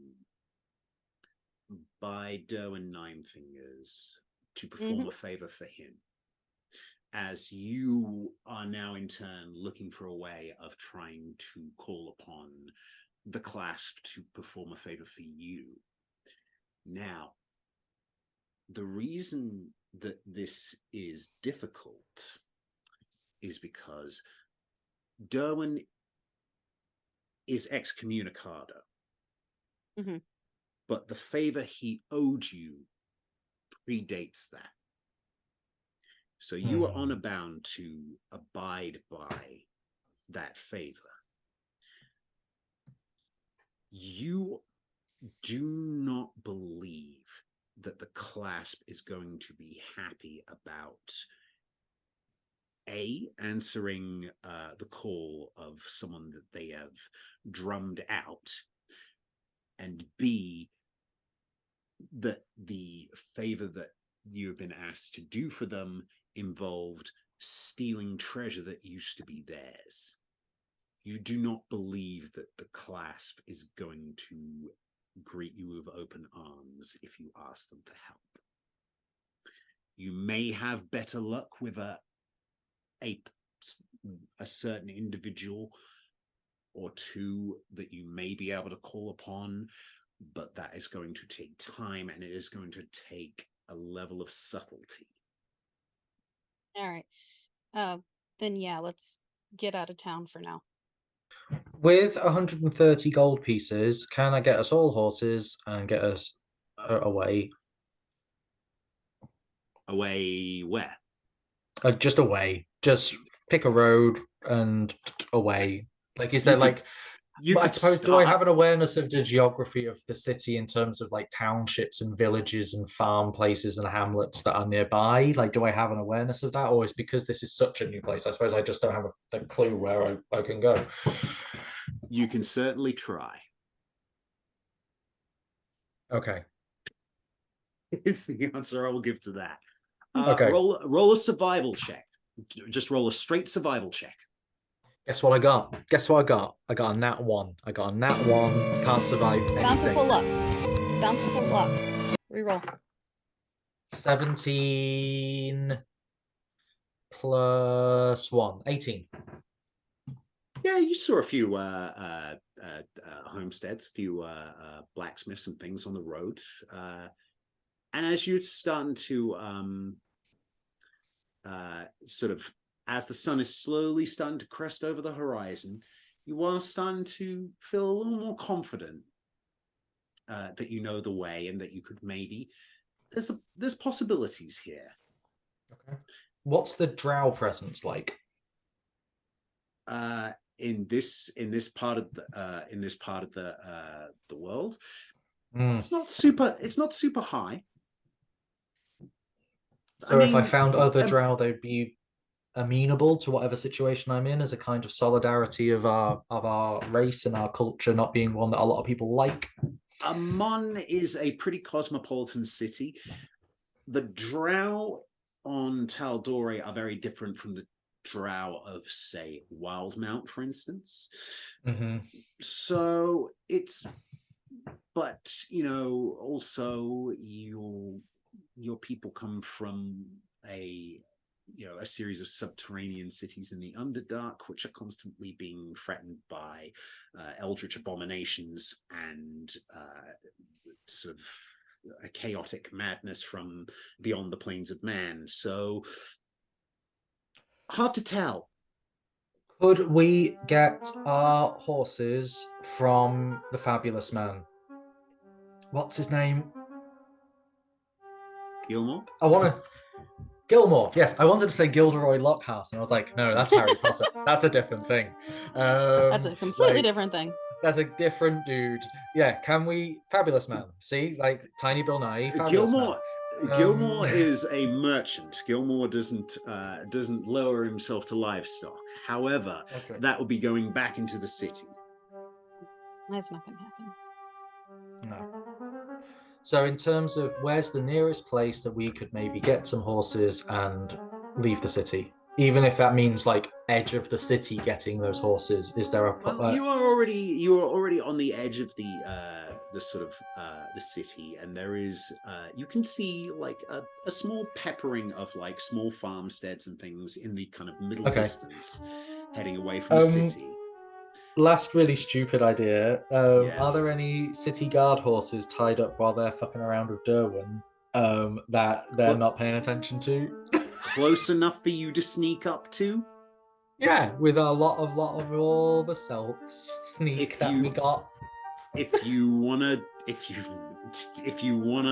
by Derwin Ninefingers to perform a favor for him, as you are now in turn looking for a way of trying to call upon the clasp to perform a favor for you. Now, the reason that this is difficult is because Derwin is excommunicado. But the favor he owed you predates that. So you are honor bound to abide by that favor. You do not believe that the clasp is going to be happy about answering the call of someone that they have drummed out, and B, that the favor that you have been asked to do for them involved stealing treasure that used to be theirs. You do not believe that the clasp is going to greet you with open arms if you ask them for help. You may have better luck with a a certain individual or two that you may be able to call upon, but that is going to take time, and it is going to take a level of subtlety. All right. Then yeah, let's get out of town for now. With 130 gold pieces, can I get us all horses and get us away? Away where? Just away. Just pick a road and away. Like, is there like? I suppose. Do I have an awareness of the geography of the city in terms of like townships and villages and farm places and hamlets that are nearby? Like, do I have an awareness of that, or is because this is such a new place? I suppose I just don't have a clue where I can go. You can certainly try. Okay. It's the answer I will give to that. Okay. Roll a survival check. Just roll a straight survival check. Guess what I got? Guess what I got? I got a nat 1. I got a nat 1. Can't survive anything. Bountiful luck. Bountiful luck. Reroll. 17 plus 1. 18. Yeah, you saw a few homesteads, a few blacksmiths and things on the road. And as you're starting to sort of, as the sun is slowly starting to crest over the horizon, you are starting to feel a little more confident that you know the way and that you could maybe, there's possibilities here. Okay. What's the drow presence like? In this part of the world, it's not super high. So if I found other drow, they'd be amenable to whatever situation I'm in, as a kind of solidarity of our race and our culture not being one that a lot of people like. Amon is a pretty cosmopolitan city. The drow on Taldore are very different from the drow of, say, Wildmount, for instance. Mm-hmm. So it's, but also your people come from a series of subterranean cities in the Underdark, which are constantly being threatened by eldritch abominations and sort of a chaotic madness from beyond the plains of man. So hard to tell. Could we get our horses from the fabulous man? What's his name? Gilmore? Gilmore, yes. I wanted to say Gilderoy Lockhart, and I was like, no, that's Harry Potter. That's a different thing. That's a completely different thing. That's a different dude. Yeah, can we? Fabulous man. See, like Tiny Bill Nye. Gilmore. Gilmore is a merchant. Gilmore doesn't lower himself to livestock. However, that would be going back into the city. That's not going to happen. No. So in terms of where's the nearest place that we could maybe get some horses and leave the city, even if that means like edge of the city getting those horses, is there a you are already on the edge of the sort of the city, and there is you can see like a small peppering of like small farmsteads and things in the kind of middle distance heading away from the city. Last really stupid idea. Yes. Are there any city guard horses tied up while they're fucking around with Derwin that they're not paying attention to? Close enough for you to sneak up to? Yeah, with a lot of all the sneak that we got. If you wanna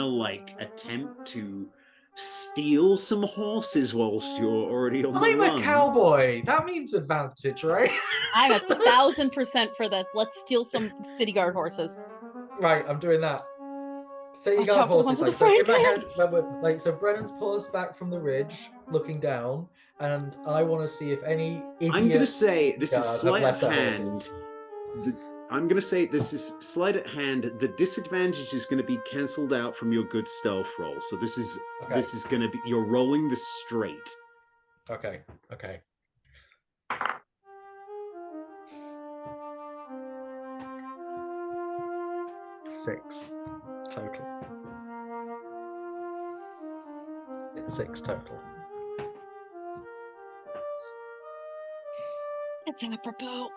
like attempt to steal some horses whilst you're already on the run. I'm a cowboy. That means advantage, right? I'm 1,000% for this. Let's steal some city guard horses. Right, I'm doing that. City guard horses, like so in my head, like so Brennan's paused back from the ridge, looking down, and I want to see if any idiot. I'm gonna say this is sleight of hand. I'm going to say this is sleight of hand. The disadvantage is going to be cancelled out from your good stealth roll. So this is going to be, you're rolling this straight. Okay. 6 total. 6 total. It's apropos.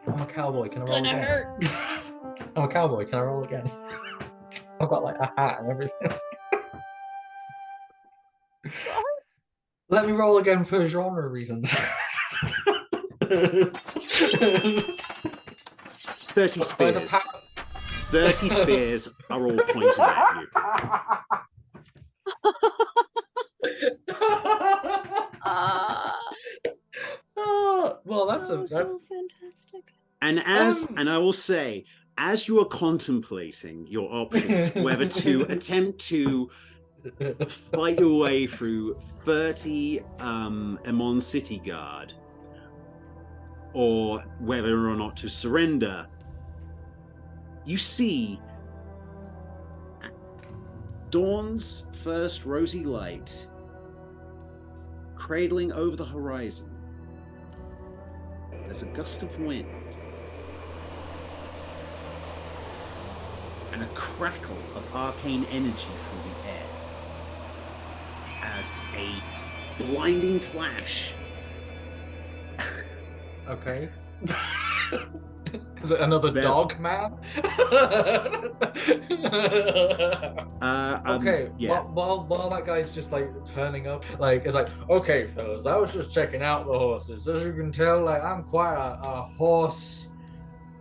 I'm a cowboy. Can I It's roll gonna again? hurt. I'm a cowboy. Can I roll again? I've got like a hat and everything. Let me roll again for genre reasons. 30 spears. 30 spears are all pointed at you. Well, that's so fantastic. And and I will say, as you are contemplating your options, whether to attempt to fight your way through 30 Emon City Guard, or whether or not to surrender, you see dawn's first rosy light cradling over the horizon. There's a gust of wind and a crackle of arcane energy through the air as a blinding flash. Okay. Is it another dog, man? Okay. Yeah. While that guy's just like turning up, like it's like, okay, fellas, I was just checking out the horses. As you can tell, like I'm quite a horse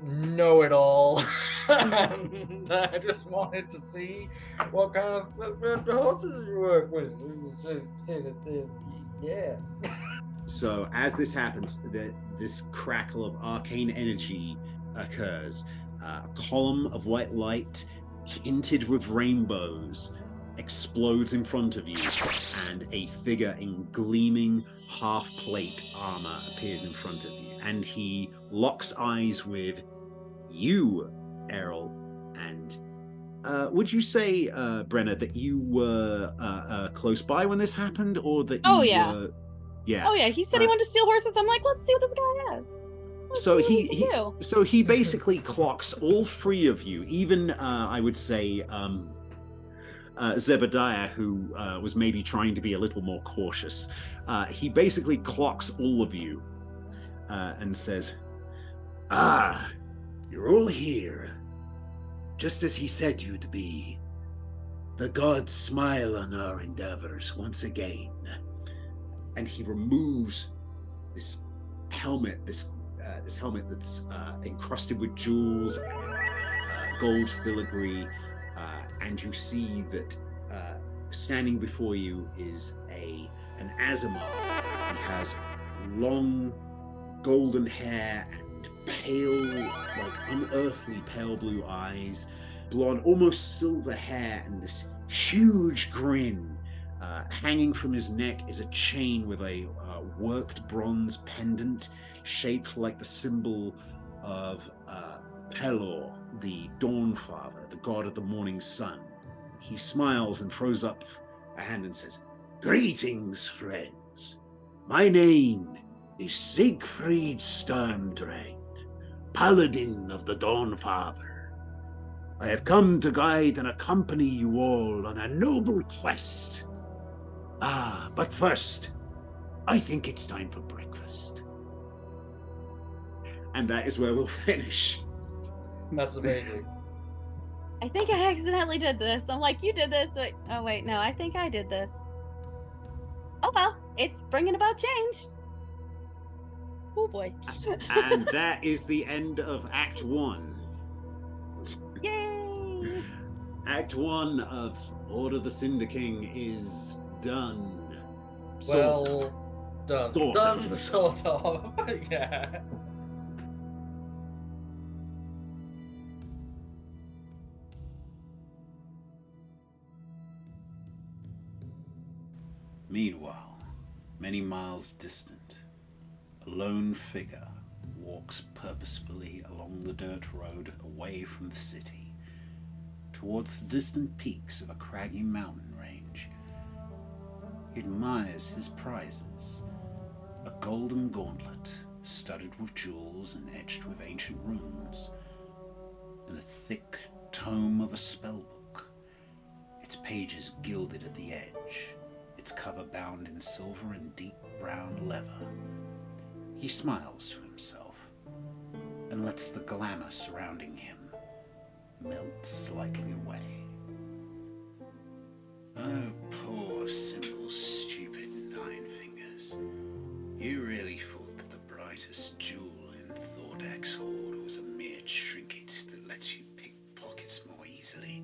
know-it-all, and I just wanted to see what kind of horses you work with. Yeah. So as this happens, this crackle of arcane energy occurs. A column of white light tinted with rainbows explodes in front of you, and a figure in gleaming half-plate armor appears in front of you. And he locks eyes with you, Errol. And would you say, Brenna, that you were close by when this happened, or that you were... Yeah. Oh yeah, he said he wanted to steal horses. I'm like, let's see what this guy has. So he basically clocks all three of you, even I would say Zebediah, who was maybe trying to be a little more cautious. He basically clocks all of you and says, "Ah, you're all here, just as he said you'd be. The gods smile on our endeavors once again." And he removes this helmet, this helmet that's encrusted with jewels, gold filigree, and you see that standing before you is an Azamar. He has long golden hair and pale, like unearthly pale blue eyes, blonde, almost silver hair, and this huge grin. Hanging from his neck is a chain with a worked bronze pendant shaped like the symbol of Pelor, the Dawn Father, the god of the morning sun. He smiles and throws up a hand and says, "Greetings, friends. My name is Siegfried Stormdrang, Paladin of the Dawn Father. I have come to guide and accompany you all on a noble quest. But first, I think it's time for breakfast." And that is where we'll finish. That's amazing. I think I accidentally did this. I'm like, you did this. Like, oh wait, no, I think I did this. Oh well, it's bringing about change. Oh boy. And that is the end of Act 1. Yay! Act 1 of Hoard of the Cinder King is done. Well done. Sort of. Sort of. Yeah. Meanwhile, many miles distant, a lone figure walks purposefully along the dirt road away from the city, towards the distant peaks of a craggy mountain range. He admires his prizes, a golden gauntlet studded with jewels and etched with ancient runes, and a thick tome of a spellbook, its pages gilded at the edge, its cover bound in silver and deep brown leather. He smiles to himself and lets the glamour surrounding him melt slightly away. Oh, poor, simple, stupid Nine Fingers. You really thought that the brightest jewel in Thordak's hoard was a mere trinket that lets you pick pockets more easily?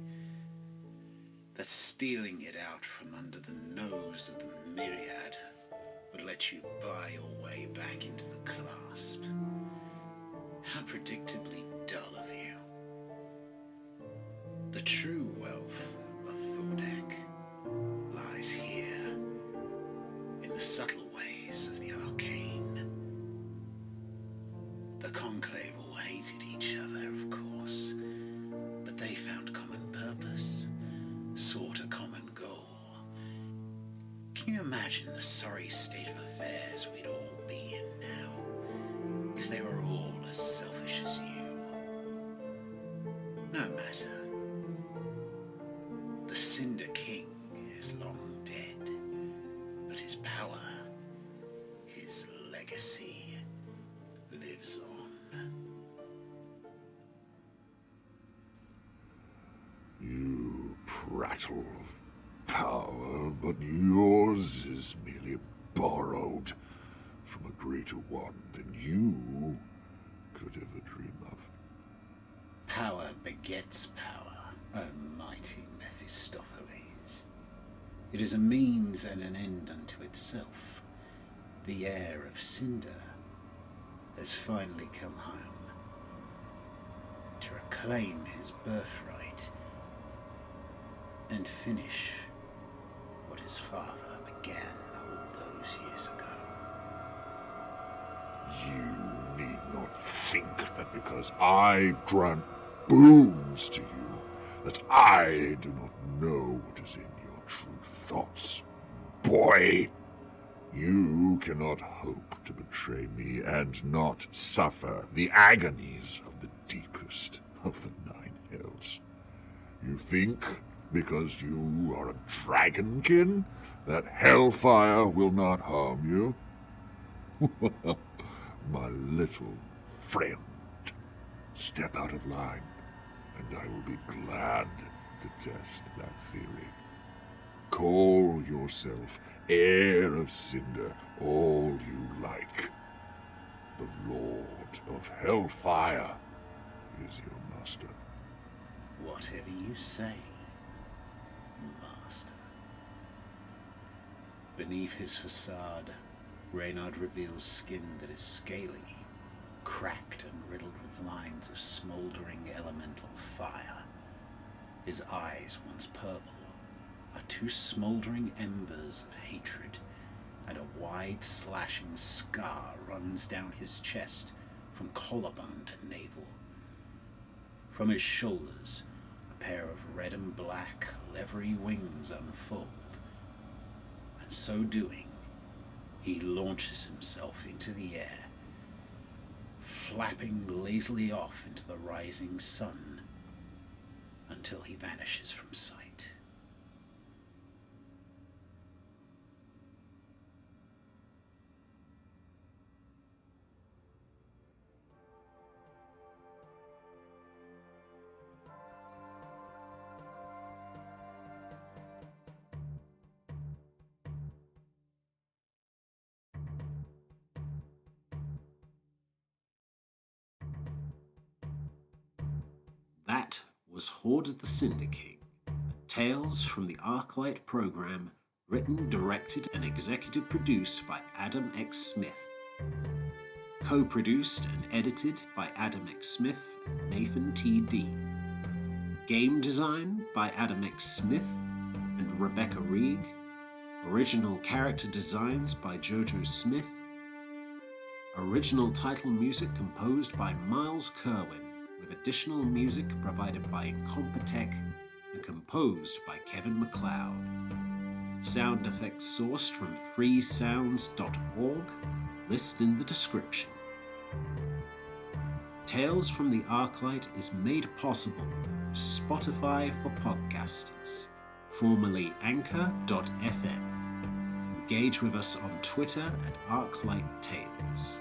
That stealing it out from under the nose of the myriad would let you buy your way back into the clasp? How predictably dull of you. The true wealth of Thordak lies here, in the subtle ways of the arcane. The Conclave all hated each other, of course, but they found common purpose, sought a common goal. Can you imagine the sorry state of affairs we'd all be in now, if they were all as selfish as you? No matter. The Cinder King is long dead, but his power, his legacy, lives on. You prattle of power, but yours is merely borrowed from a greater one than you could ever dream of. Power begets power, O mighty Mephistopheles. It is a means and an end unto itself. The heir of Cinder has finally come home to reclaim his birthright and finish what his father began all those years ago. You need not think that because I grant boons to you, that I do not know what is in your true thoughts. Boy, you cannot hope to betray me and not suffer the agonies of the deepest of the Nine Hells. You think, because you are a dragonkin, that hellfire will not harm you? My little friend, step out of line, and I will be glad to test that theory. Call yourself heir of Cinder all you like. The Lord of Hellfire is your master. Whatever you say, master. Beneath his facade, Reynard reveals skin that is scaly, cracked and riddled with lines of smouldering elemental fire. His eyes, once purple, are two smouldering embers of hatred, and a wide slashing scar runs down his chest from collarbone to navel. From his shoulders, a pair of red and black leathery wings unfold, and so doing, he launches himself into the air, flapping lazily off into the rising sun until he vanishes from sight. That was Hoard of the Cinder King, a Tales from the Arclight program, written, directed, and executive produced by Adam X. Smith. Co-produced and edited by Adam X. Smith and Nathan T. Dean. Game design by Adam X. Smith and Rebecca Reeg. Original character designs by Jojo Smith. Original title music composed by Myles Curwen, with additional music provided by Incompetech and composed by Kevin MacLeod. Sound effects sourced from freesounds.org, list in the description. Tales from the Arclight is made possible by Spotify for podcasters, formerly Anchor.fm. Engage with us on Twitter at ArclightTales.